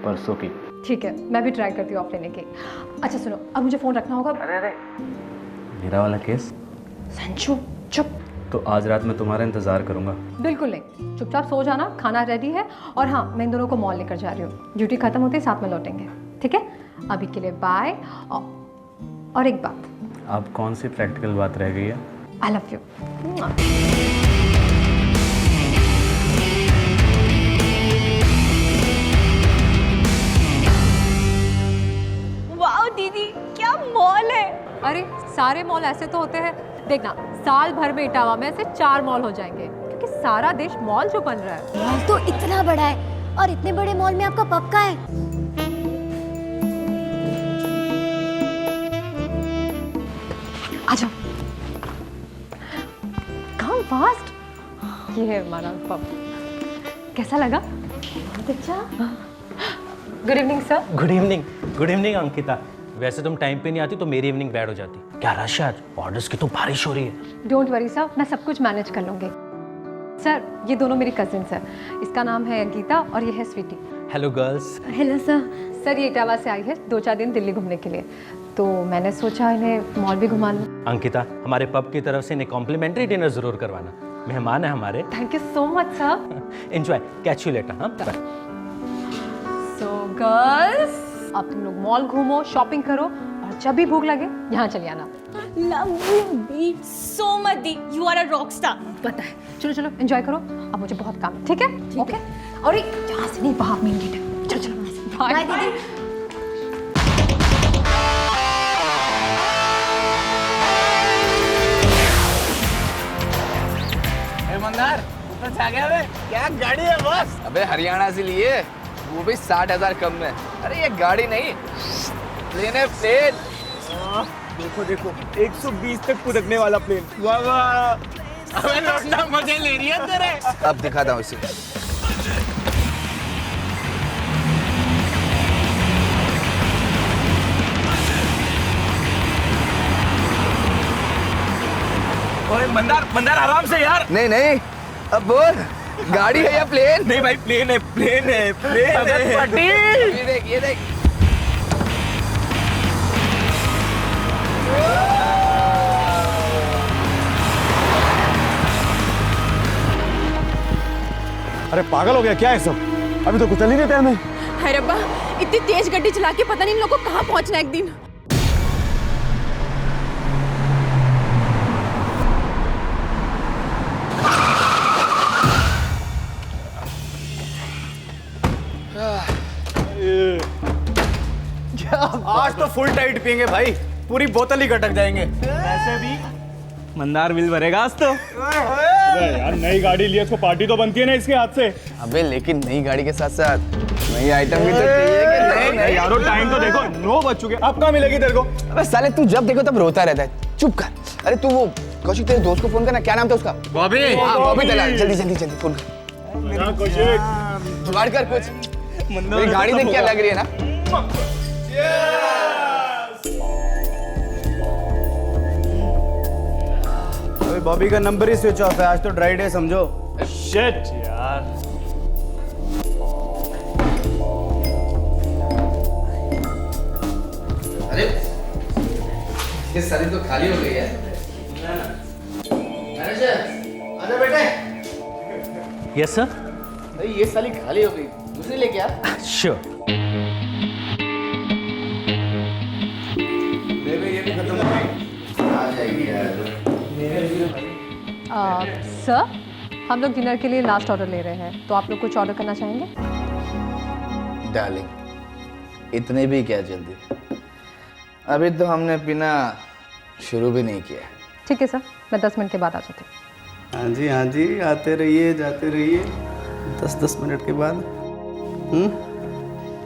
परसों की। ठीक है, मैं भी ट्राई करती हूँ ऑफ लेने की। अच्छा सुनो, अब मुझे फ़ोन रखना होगा। अरे मेरा वाला केस? संजू चुप। तो आज रात मैं तुम्हारा इंतज़ार करूँगा। बिल्कुल नहीं, चुपचाप सो जाना, खाना रेडी है। और हाँ, मैं इन दोनों को मॉल लेकर जा रही हूँ, ड्यूटी खत्म होते ही साथ में लौटेंगे, ठीक है? अभी के लिए बाय। और एक बात, अब कौन सी प्रैक्टिकल बात रह गई है? I love you. वाओ दीदी, क्या मॉल है। अरे सारे मॉल ऐसे तो होते हैं, देखना साल भर में इटावा में ऐसे 4 मॉल हो जाएंगे, क्योंकि सारा देश मॉल जो बन रहा है। मॉल तो इतना बड़ा है, और इतने बड़े मॉल में आपका पब का है? आजा, कम फास्ट। ये है हमारा पब, कैसा लगा? बहुत अच्छा। Good evening sir. Good evening Ankita. वैसे तुम टाइम पे नहीं आती तो मेरी इवनिंग बैड हो जाती। क्या रश है आज? ऑर्डर्स की तो बारिश हो रही है। डोंट वरी सर, मैं सब कुछ मैनेज कर लूँगी। सर ये दोनों मेरी कजिन्स हैं, इसका नाम है गीता और ये है Sweetie. Hello girls. Hello sir. Sir ये इटावा से आई है 2-4 दिन दिल्ली घूमने के लिए, तो मैंने सोचा इन्हें मॉल भी घुमा लूँ। अंकिता, हमारे पब की तरफ से इन्हें कॉम्प्लीमेंट्री डिनर जरूर करवाना, मेहमान है हमारे। Thank you so much sir. Enjoy, catch you later. हाँ बाय। सो गर्ल्स, अब तुम लोग मॉल घूमो, शॉपिंग करो, और जब भी भूख लगे यहाँ चले आना। Love you be so much दी, you are a rock star. पता है, चलो चलो एंजॉय करो, अब मुझे बहुत काम है, ठीक है? ओके। और यहाँ से नहीं, बाहर मेन गेट है। चलो चलो, बाय दीदी। मंदार ऊपर से आ गया बे, क्या गाड़ी है बॉस? अबे हरियाणा से लिए, वो भी 60,000 कम में। अरे ये गाड़ी नहीं, प्लेन है, प्लेन। देखो देखो, 120 तक कूदने वाला प्लेन। वाह वाह, अबे लौटना मजे ले रही है तेरे। अब दिखाता हूँ इसे। ओए मंदार आराम से यार। नहीं नहीं, अब बोल, गाड़ी है या प्लेन? नहीं भाई, प्लेन है। ये देख, ये देख। अरे पागल हो गया क्या है सब? अभी तो कुछ चल ही नहीं देते हमें। हाय रब्बा, इतनी तेज गड्डी चला के पता नहीं इन लोगों को कहाँ पहुँचना है एक दिन। आज तो फुल टाइट पियेंगे भाई, पूरी बोतल ही गटक जाएंगे। वैसे भी मंदार बिल भरेगा आज तो। यार नई गाड़ी लिए, इसको पार्टी तो बनती है ना इसके हाथ से। अबे लेकिन नई गाड़ी के साथ साथ नई आइटम भी तो चाहिए कि नहीं? यारो टाइम तो देखो, 9 बज चुके, अब कहाँ मिलेगी तेरे को? अबे साले तू जब देखो तब रोता रहता है, चुप कर। अरे तू वो कौशिक, तेरे दोस्त को फोन करना, क्या नाम था उसका? बॉबी। हाँ बॉबी, जल्दी जल्दी जल्दी फोन कर। कौशिक जुगाड़ कर कुछ, मेरी गाड़ी देख क्या लग रही है ना। अबे बॉबी का नंबर ही स्विच ऑफ है, आज तो ड्राई डे समझो। शिट यार। अरे ये सारी तो खाली हो गई है। आजा बेटे। Yes sir. नहीं ये साली खाली हो गई, दूसरी लेके आ। श्योर। ये भी खत्म हो गई, आ जाएगी यार। सर हम लोग डिनर के लिए लास्ट ऑर्डर ले रहे हैं, तो आप लोग कुछ ऑर्डर करना चाहेंगे? डार्लिंग, इतने भी क्या जल्दी, अभी तो हमने पीना शुरू भी नहीं किया। ठीक है सर, मैं 10 मिनट के बाद आ जाती हूँ। हाँ जी, आते रहिए जाते रहिए, 10-10 मिनट के बाद।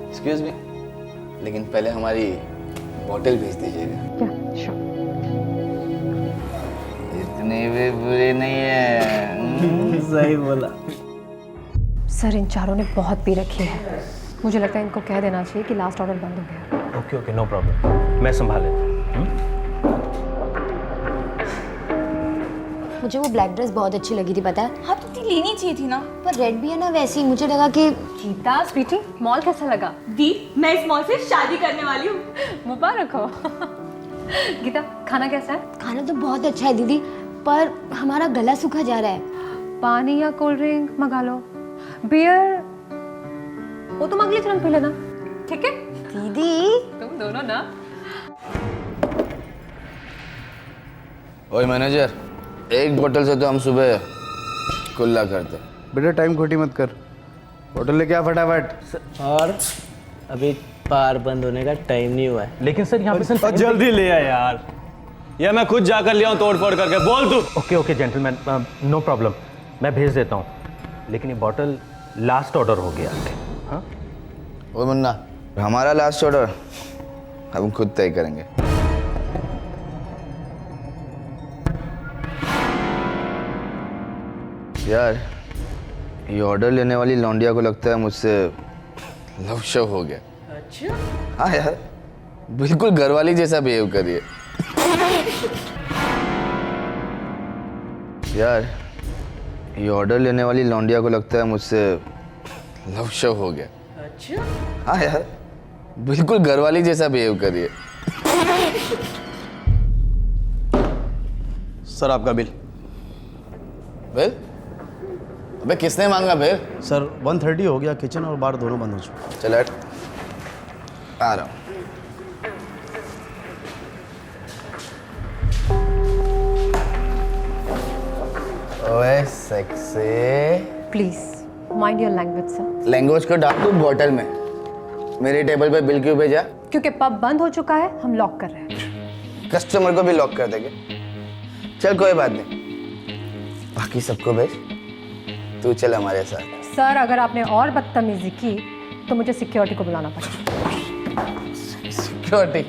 एक्सक्यूज मी, लेकिन पहले हमारी बॉटल भेज दीजिएगा। क्या? श्योर। इतनी भी बुरी नहीं है। सही बोला। सर इन चारों ने बहुत पी रखी है, मुझे लगता है इनको कह देना चाहिए कि लास्ट ऑर्डर बंद हो गया। ओके ओके, नो प्रॉब्लम, मैं संभाल लेता हूँ। मुझे वो ब्लैक ड्रेस बहुत अच्छी लगी थी, पता है? हाँ तो लेनी चाहिए थी ना। पर रेड भी है ना, वैसे ही मुझे लगा कि। गीता स्वीटी, मॉल कैसा लगा? दी, मैं इस मॉल से शादी करने वाली हूँ। मुबारक हो। गीता, खाना कैसा है? खाना तो बहुत अच्छा है दीदी, पर हमारा गला सूखा जा रहा है। पानी या कोल्ड ड्रिंक मंगा लो, बियर वो तुम अगली तरफ पी लेना, ठीक है? दीदी तुम दोनों ना। ओए मैनेजर, एक बोतल से तो हम सुबह कुल्ला करते। बेटा टाइम खोटी मत कर, बोतल लेके आ फटाफट। और अभी बार बंद होने का टाइम नहीं हुआ है। लेकिन सर यहाँ पे सर जल्दी ले आ यार, या मैं खुद जाकर ले आऊं तोड़ फोड़ करके। बोल तू। Okay okay gentleman, no problem, मैं भेज देता हूँ, लेकिन ये बॉटल लास्ट ऑर्डर हो गया। हाँ ओ मुन्ना, हमारा लास्ट ऑर्डर हम खुद तय करेंगे। यार ये ऑर्डर लेने वाली लौंडिया को लगता है मुझसे लव शव हो गया। अच्छा? हाँ यार, बिल्कुल घरवाली जैसा बिहेव कर रही है। यार ये ऑर्डर लेने वाली लौंडिया को लगता है मुझसे लव शव हो गया। अच्छा? हाँ यार, बिल्कुल घरवाली जैसा बिहेव कर रही है। सर आपका बिल। बिल? अबे किसने मांगा बिल? सर 130 हो गया, किचन और बार दोनों बंद हो चुके। चल हट, आ रहा हूँ। ओए sexy. Please mind your language sir. Language को डाल तू बॉटल में। मेरे टेबल पे बिल क्यों भेजा? क्योंकि पब बंद हो चुका है, हम लॉक कर रहे हैं। कस्टमर को भी लॉक कर देंगे। चल कोई बात नहीं, बाकी सबको भेज, तू चल हमारे साथ। सर अगर आपने और बदतमीजी की तो मुझे सिक्योरिटी को बुलाना पड़ेगा। सिक्योरिटी?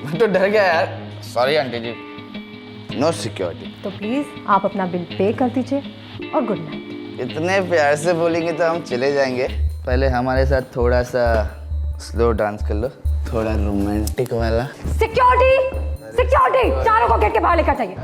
मैं तो डर गया यार। सॉरी आंटी जी, नो सिक्योरिटी। तो प्लीज आप अपना बिल पे कर दीजिए और गुड नाइट। इतने प्यार से बोलेंगे तो हम चले जाएंगे। पहले हमारे साथ थोड़ा सा स्लो डांस कर लो, थोड़ा रोमांटिक वाला। सिक्योरिटी, सिक्योरिटी, चारों को गेट के बाहर लेकर जाइए।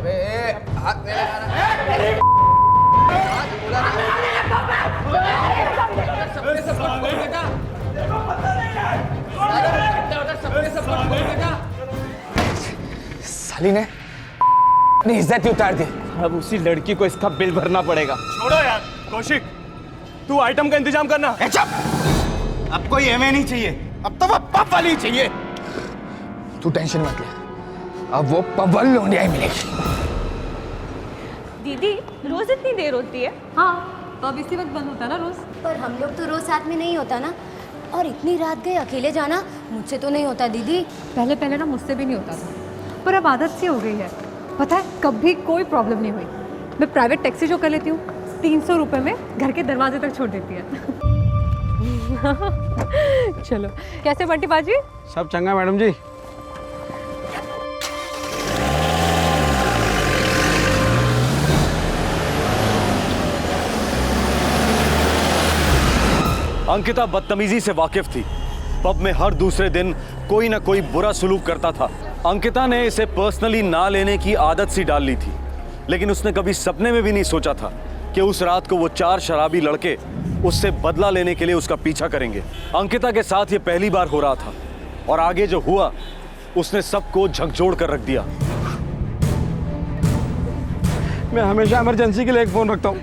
साली ने अपनी इज्जत ही उतार दी। अब उसी लड़की को इसका बिल भरना पड़ेगा। छोड़ो यार कौशिक, तू आइटम का इंतजाम करना। अब कोई एमए नहीं चाहिए, अब तो वो पब वाली चाहिए। तू टेंशन मत ले, अब वो पब वाली लौंडिया ही मिलेगी। दीदी रोज इतनी देर होती है? हाँ, तो अब इसी वक्त बंद होता है ना रोज। पर हम लोग तो रोज साथ में नहीं होता ना, और इतनी रात गए अकेले जाना मुझसे तो नहीं होता दीदी। पहले पहले ना मुझसे भी नहीं होता था, पर अब आदत सी हो गई है। पता है कभी कोई प्रॉब्लम नहीं हुई। मैं प्राइवेट टैक्सी जो कर लेती हूँ 300 रुपये में घर के दरवाजे तक छोड़ देती है। चलो, कैसे बंटी बाजी? सब चंगा मैडम जी। अंकिता बदतमीजी से वाकिफ थी। पब में हर दूसरे दिन कोई ना कोई बुरा सुलूक करता था। अंकिता ने इसे पर्सनली ना लेने की आदत सी डाल ली थी, लेकिन उसने कभी सपने में भी नहीं सोचा था कि उस रात को वो 4 शराबी लड़के उससे बदला लेने के लिए उसका पीछा करेंगे। अंकिता के साथ ये पहली बार हो रहा था, और आगे जो हुआ उसने सबको झकझोर कर रख दिया। मैं हमेशा इमरजेंसी के लिए एक फोन रखता हूँ।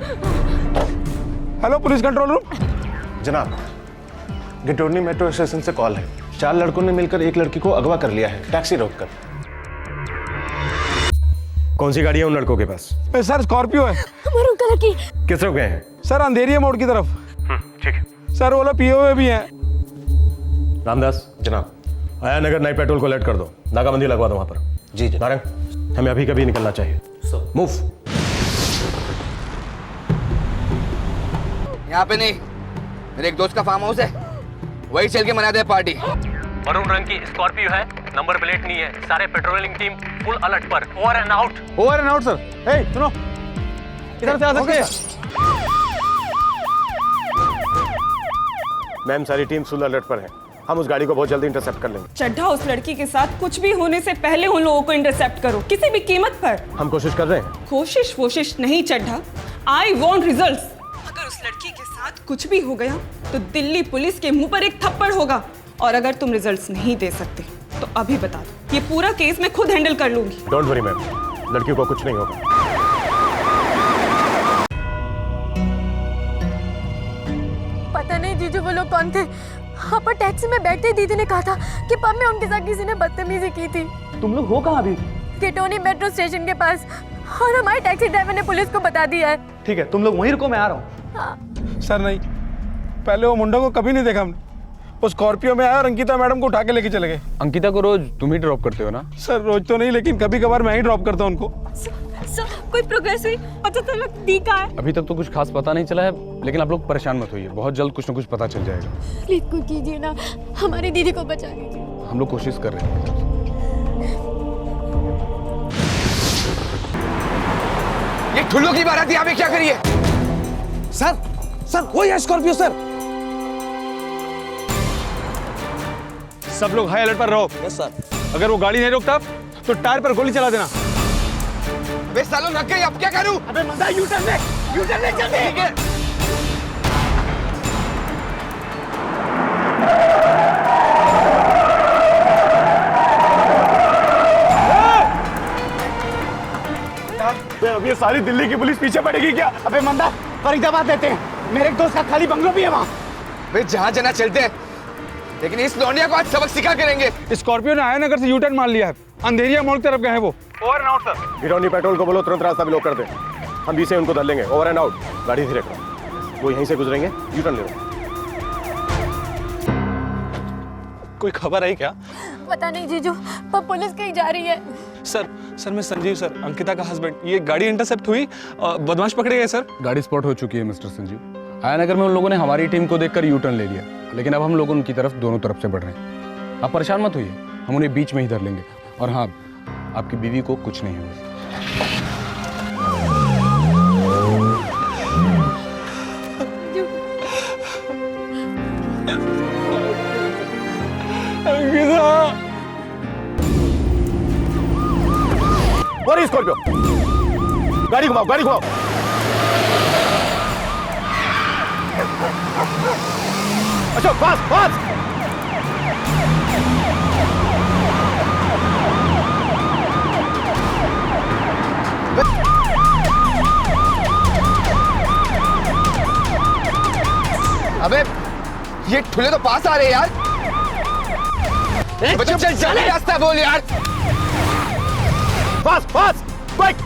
Hello police control room. जनाब, गिटोरनी मेट्रो स्टेशन से कॉल है। 4 लड़कों ने मिलकर एक लड़की को अगवा कर लिया है, टैक्सी रोककर। कौन सी गाड़ी है उन लड़कों के पास? सर स्कॉर्पियो है। मरून कलर की। किस तरफ गए हैं? सर अंधेरिया मोड़ की तरफ। ठीक है। सर वो लोग पिए हुए भी हैं। रामदास जनाब, आया नगर नाइट पेट्रोल को अलर्ट कर दो, नाकाबंदी लगवा दो वहां पर। जी जी। नारंग, हमें अभी कभी निकलना चाहिए। मूव। यहाँ पे नहीं, मेरे एक दोस्त का फार्म हाउस है, वही चल के मनाते हैं पार्टी। मरून रंग की स्कॉर्पियो है, नंबर प्लेट नहीं है। सारे पेट्रोलिंग टीम फुल अलर्ट पर। Over and out. Over and out sir. Hey सुनो, इधर से आ सकते हैं? मैम सारी टीम फुल अलर्ट पर है, हम उस गाड़ी को बहुत जल्दी इंटरसेप्ट कर लेंगे। चड्ढा उस लड़की के साथ कुछ भी होने से पहले उन लोगों को इंटरसेप्ट करो, किसी भी कीमत पर। हम कोशिश कर रहे हैं। कोशिश नहीं चड्ढा, आई वॉन्ट रिजल्ट्स। अगर उस लड़की के साथ कुछ भी हो गया तो दिल्ली पुलिस के मुंह पर एक थप्पड़ होगा, और अगर तुम रिजल्ट्स नहीं दे सकते तो अभी बता दो, ये पूरा केस मैं खुद हैंडल कर लूंगी। डोंट वरी मैम, लड़की को कुछ नहीं होगा। पता नहीं जीजू वो लोग कौन थे। हाँ, पर टैक्सी में बैठते ही दीदी ने कहा था कि पब में उनके साथ किसी ने बदतमीजी की थी। तुम लोग हो कहाँ अभी? केटोनी मेट्रो स्टेशन के पास, और हमारे टैक्सी ड्राइवर ने पुलिस को बता दिया है। ठीक है, तुम लोग वहीं रुको, मैं आ रहा हूँ। हाँ। सर नहीं, पहले वो मुंडा को कभी नहीं देखा हमने। वो स्कॉर्पियो में आया और अंकिता मैडम को उठा के लेके चले गए। अंकिता को रोज तुम ही ड्रॉप करते हो ना? सर रोज तो नहीं, लेकिन कभी कभार मैं ही ड्रॉप करता हूँ उनको। सर कोई प्रोग्रेस हुई? पता चला दी कहाँ है? अभी तक तो कुछ खास पता नहीं चला है, लेकिन आप लोग परेशान मत होइए, बहुत जल्द कुछ ना कुछ पता चल जाएगा। प्लीज कुछ कीजिए ना, हमारी दीदी को बचा लीजिए। हम लोग कोशिश कर रहे हैं। ये ठुल्लो की बारात यहाँ पे क्या करिए? सर वही है स्कॉर्पियो सर। सब लोग हाई अलर्ट पर रहो। Yes sir. अगर वो गाड़ी नहीं रोकता तो टायर पर गोली चला देना। अबे सालों लग गई, अब क्या करूं? अबे मजा यू टर्न ले जल्दी। ठीक है। अब ये सारी दिल्ली की पुलिस पीछे पड़ेगी क्या? अबे मंदा, फरीदाबाद देते हैं, मेरे एक दोस्त का खाली बंगलो भी है वहाँ। वे जहाँ जाना चलते हैं, लेकिन इस लौंडिया को आज सबक सिखा करेंगे। स्कॉर्पियो ने आया नगर से यू टर्न मार लिया है, अंधेरिया मोड़ की तरफ गए हैं वो। Over and out sir. Girauni patrol को बोलो तुरंत रास्ता ब्लॉक कर दे, हम बीच से उनको धर लेंगे। Over and out. गाड़ी धीरे करो, वो यहीं से गुजरेंगे, यू टर्न ले लो। कोई खबर आई क्या? पता नहीं जीजू, पर पुलिस कहीं जा रही है। सर मैं संजीव सर, अंकिता का हस्बैंड। ये गाड़ी इंटरसेप्ट हुई, बदमाश पकड़े गए सर। गाड़ी स्पॉट हो चुकी है मिस्टर संजीव। आयानगर में उन लोगों ने हमारी टीम को देखकर यू टर्न ले लिया, लेकिन अब हम लोग उनकी तरफ दोनों तरफ से बढ़ रहे हैं। आप परेशान मत होइए, हम उन्हें बीच में ही धर लेंगे। और हाँ, आपकी बीवी को कुछ नहीं होगा। और स्कॉर्पियो, गाड़ी घुमाओ, गाड़ी घुमाओ। अच्छा, पास पास। अबे ये ठुले तो पास आ रहे यार। बच्चा चल जाने रास्ता बोल यार। पास पास बाइक।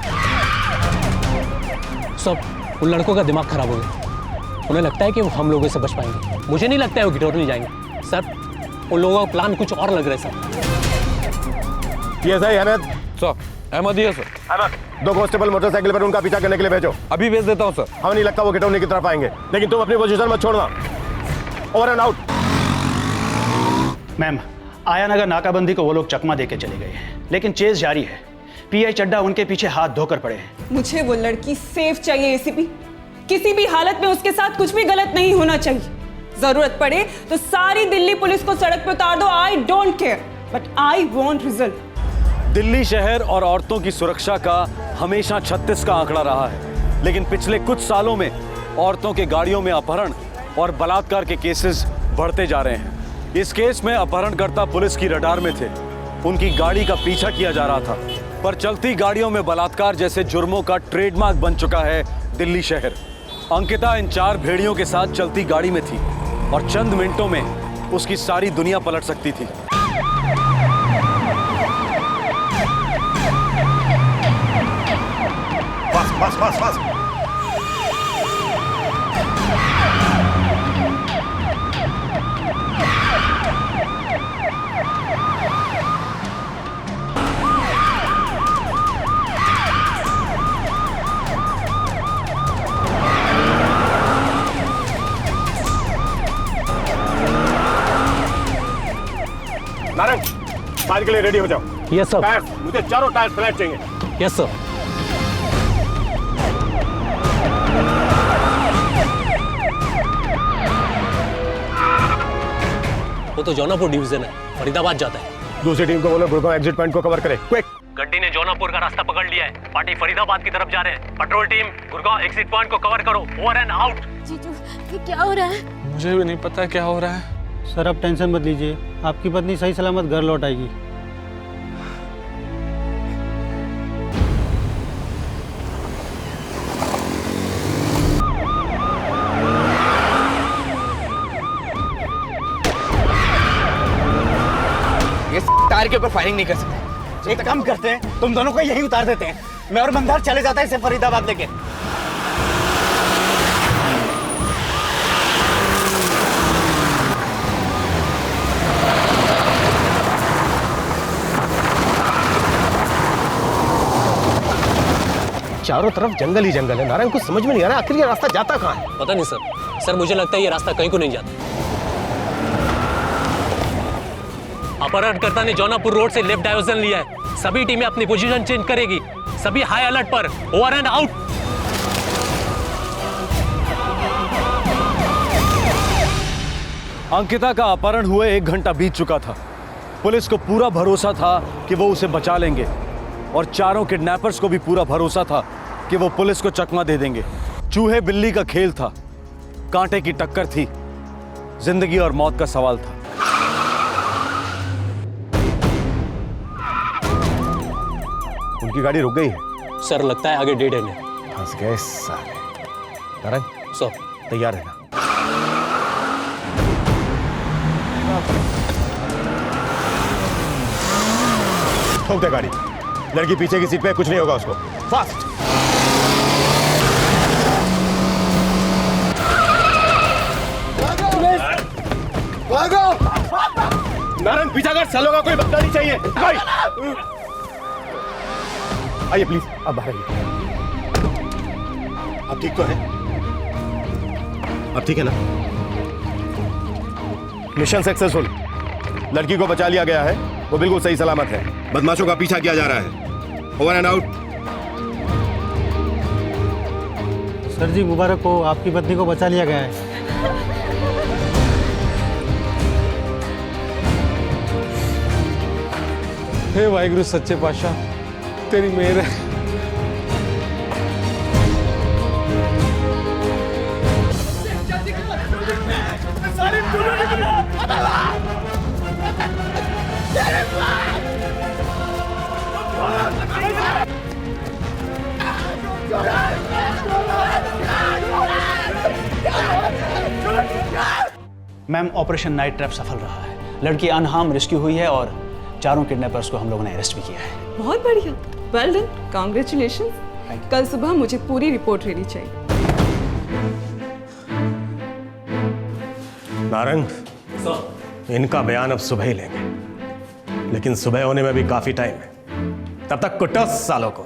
सब उन लड़कों का दिमाग खराब हो गया, उन्हें लगता है कि वो हम लोगों से बच पाएंगे। मुझे नहीं लगता है वो गिटोर नहीं जाएंगे सर। उन लोगों का प्लान कुछ और लग रहा है sir. PSI Ahmad. Sir Ahmad ही है सर। अहमद, 2 कांस्टेबल मोटरसाइकिल पर उनका पीछा करने के लिए भेजो। अभी भेज देता हूँ सर। हमें नहीं लगता वो गिटौनी की तरफ आएंगे, लेकिन तुम अपनी पोजीशन मत छोड़ना। Over and out. Ma'am, Aya Nagar नाकाबंदी को वो लोग चकमा देके चले गए हैं, लेकिन चेस जारी है। पीआई चड्ढा उनके पीछे हाथ धोकर पड़े हैं। मुझे वो लड़की सेफ चाहिए एसीपी। किसी भी हालत में उसके साथ कुछ भी गलत नहीं होना चाहिए। जरूरत पड़े तो सारी दिल्ली पुलिस को सड़क पर उतार दो। I don't care, but I want result. Delhi शहर और औरतों की सुरक्षा का हमेशा 36 का आंकड़ा रहा है, लेकिन पिछले कुछ सालों में औरतों के गाड़ियों में अपहरण और बलात्कार के केसेस बढ़ते जा रहे हैं। इस केस में अपहरणकर्ता पुलिस की रडार में थे, उनकी गाड़ी का पीछा किया जा रहा था, पर चलती गाड़ियों में बलात्कार जैसे जुर्मों का ट्रेडमार्क बन चुका है दिल्ली शहर। अंकिता इन 4 भेड़ियों के साथ चलती गाड़ी में थी और चंद मिनटों में उसकी सारी दुनिया पलट सकती थी। बस बस बस बस। नारंग, फायर के लिए रेडी हो जाओ। Yes sir. टायर्स, मुझे चारों टायर्स फ्लैट चाहिए। Yes sir. वो तो जौनापुर डिवीजन है, फरीदाबाद जाता है। दूसरी टीम को बोलो गुड़गांव एग्जिट पॉइंट को कवर करे, क्विक। गड्डी ने जौनापुर का रास्ता पकड़ लिया है, पार्टी फरीदाबाद की तरफ जा रहे हैं। Petrol team Gurgaon exit point को कवर करो, ओवर एंड आउट। जीजू ये क्या हो रहा है? मुझे भी नहीं पता क्या हो रहा है। सर आप टेंशन मत लीजिए, आपकी पत्नी सही सलामत घर लौट आएगी। ये टायर के ऊपर फायरिंग नहीं कर सकते। एक काम करते हैं, तुम दोनों को यहीं उतार देते हैं, मैं और मंदार चले जाता है इसे फरीदाबाद लेके। चारों तरफ जंगल ही जंगल है नारायण, कुछ समझ में नहीं आ रहा आखिर ये रास्ता जाता कहाँ है। पता नहीं सर, सर मुझे लगता है ये रास्ता कहीं को नहीं जाता। अपहरणकर्ता ने जौनापुर रोड से लेफ्ट डाइवर्जन लिया है। सभी टीमें अपनी पोजीशन चेंज करेगी, सभी हाई अलर्ट पर, ओवर एंड आउट। अंकिता का अपहरण हुए 1 घंटा बीत चुका था। पुलिस को पूरा भरोसा था कि वो उसे बचा लेंगे और चारों किडनैपर्स को भी पूरा भरोसा था कि वो पुलिस को चकमा दे देंगे। चूहे बिल्ली का खेल था, कांटे की टक्कर थी, जिंदगी और मौत का सवाल था। उनकी गाड़ी रुक गई है सर, लगता है आगे डेड एंड है। फंस गए साले। नारायण सर तैयार रहना। ठोक दे गाड़ी, लड़की पीछे की सीट पे, कुछ नहीं होगा उसको। फास्ट। नारायण पीछा कर, सालों का कोई बदला नहीं चाहिए। आइए प्लीज, अब बाहर आइए। अब ठीक तो है? अब ठीक है ना? मिशन सक्सेसफुल, लड़की को बचा लिया गया है, वो बिल्कुल सही सलामत है। बदमाशों का पीछा किया जा रहा है। Over and out. सर जी मुबारक हो, आपकी पत्नी को बचा लिया गया है। हे वाहिगुरु सच्चे पातशाह, तेरी मेहर है। मैम ऑपरेशन नाइट ट्रैप सफल रहा है। लड़की अनहार्म रेस्क्यू हुई है और चारों किडनैपर्स को हम लोगों ने अरेस्ट भी किया है। बहुत बढ़िया, वेल डन, कांग्रेचुलेशन। कल सुबह मुझे पूरी रिपोर्ट रेडी चाहिए। नारायण, इनका बयान अब सुबह ही लेंगे, लेकिन सुबह होने में भी काफी टाइम है। तब तक कुटो सालों को।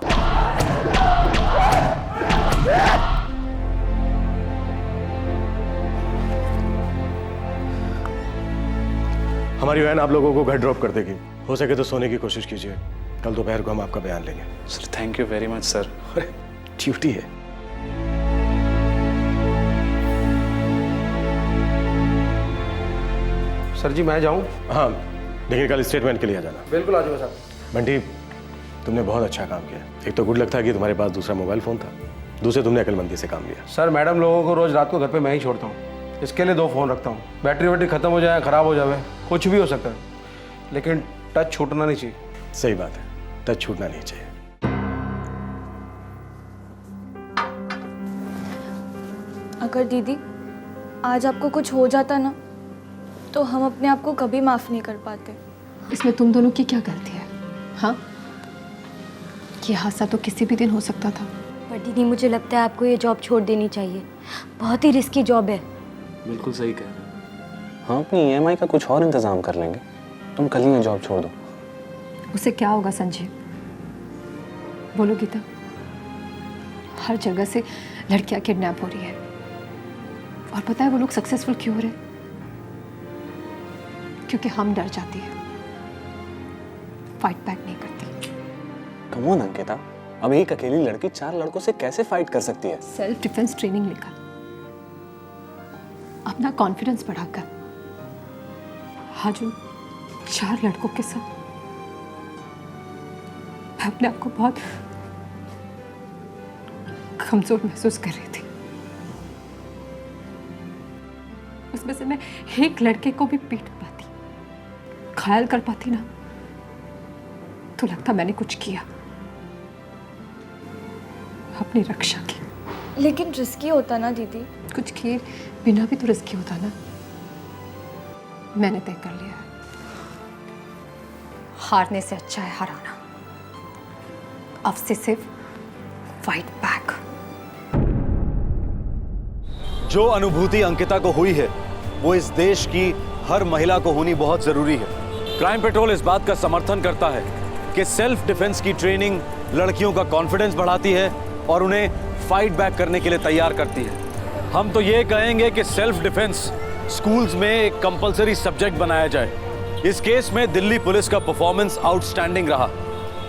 हमारी वैन आप लोगों को घर ड्रॉप कर देगी। हो सके तो सोने की कोशिश कीजिए, कल दोपहर को हम आपका बयान लेंगे। Sir thank you very much sir. अरे ड्यूटी है। सर जी मैं जाऊं? हाँ, लेकिन कल स्टेटमेंट के लिए आ जाना। बिल्कुल आ जाऊंगा साहब। बंटी, तुमने बहुत अच्छा काम किया। एक तो गुड लक था कि तुम्हारे पास दूसरा मोबाइल फोन था, दूसरे तुमने अकलमंदी से काम लिया। सर मैडम लोगों को रोज रात को घर पे मैं ही छोड़ता हूँ, इसके लिए 2 फोन रखता हूँ। बैटरी वैटरी खत्म हो जाए, खराब हो जाए, कुछ भी हो सकता है, लेकिन टच छूटना नहीं चाहिए। सही बात है, टच छूटना नहीं चाहिए। अगर दीदी आज आपको कुछ हो जाता ना, तो हम अपने आप को कभी माफ नहीं कर पाते। इसमें तुम दोनों की क्या गलती है? हाँ, ये हादसा तो किसी भी दिन हो सकता था। पर दीदी मुझे लगता है आपको ये जॉब छोड़ देनी चाहिए, बहुत ही रिस्की जॉब है। बिल्कुल सही कह रहे हो। हाँ, अपनी EMI का कुछ और इंतजाम कर लेंगे। तुम कल ही ये जॉब छोड़ दो। उसे क्या होगा संजीव? बोलो गीता, हर जगह से लड़कियां किडनैप हो रही है, और पता है वो लोग सक्सेसफुल क्यों हो रहे? क्योंकि हम डर जाती है, फाइट बैक नहीं करती। कम ऑन अंकिता, अब एक अकेली लड़की 4 लड़कों से कैसे फाइट कर सकती है? सेल्फ डिफेंस ट्रेनिंग लेकर, अपना कॉन्फिडेंस बढ़ाकर, आज उन 4 लड़कों के साथ मैं अपने आप को बहुत कमजोर महसूस कर रही थी। उसमें से मैं एक लड़के को भी पीट पाती, घायल कर पाती ना, तो लगता मैंने कुछ किया, अपनी रक्षा की। लेकिन रिस्की होता ना दीदी। कुछ किए बिना भी तो रिस्की होता ना। मैंने तय कर लिया है, हारने से अच्छा है हराना। अब से सिर्फ फाइट बैक। जो अनुभूति अंकिता को हुई है वो इस देश की हर महिला को होनी बहुत जरूरी है। क्राइम पेट्रोल इस बात का समर्थन करता है कि सेल्फ डिफेंस की ट्रेनिंग लड़कियों का कॉन्फिडेंस बढ़ाती है और उन्हें फाइट बैक करने के लिए तैयार करती है। हम तो ये कहेंगे कि सेल्फ डिफेंस स्कूल्स में एक कंपलसरी सब्जेक्ट बनाया जाए। इस केस में दिल्ली पुलिस का परफॉर्मेंस आउटस्टैंडिंग रहा।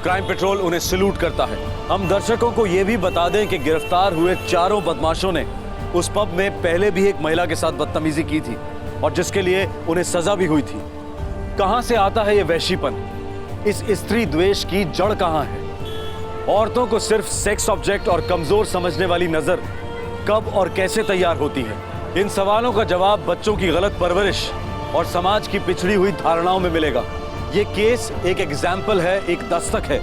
क्राइम पेट्रोल उन्हें सैल्यूट करता है। हम दर्शकों को यह भी बता दें कि गिरफ्तार हुए 4 बदमाशों ने उस पब में पहले भी एक महिला के साथ बदतमीजी की थी और जिसके लिए उन्हें सजा भी हुई थी। कहां से आता है ये वैशीपन? इस स्त्री द्वेष की जड़ कहां है? औरतों को सिर्फ सेक्स ऑब्जेक्ट और कमजोर समझने वाली नजर कब और कैसे तैयार होती है? इन सवालों का जवाब बच्चों की गलत परवरिश और समाज की पिछड़ी हुई धारणाओं में मिलेगा। ये केस एक एग्जाम्पल है, एक दस्तक है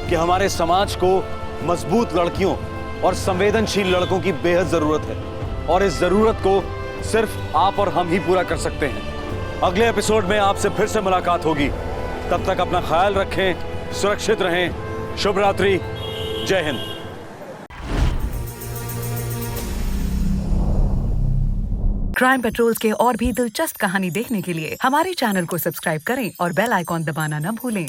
कि हमारे समाज को मजबूत लड़कियों और संवेदनशील लड़कों की बेहद जरूरत है और इस जरूरत को सिर्फ आप और हम ही पूरा कर सकते हैं। अगले एपिसोड में आपसे फिर से मुलाकात होगी। तब तक अपना ख्याल रखें, सुरक्षित रहें। शुभ रात्रि, जय हिंद। क्राइम पेट्रोल्स के और भी दिलचस्प कहानी देखने के लिए हमारे चैनल को सब्सक्राइब करें और बेल आइकॉन दबाना न भूलें।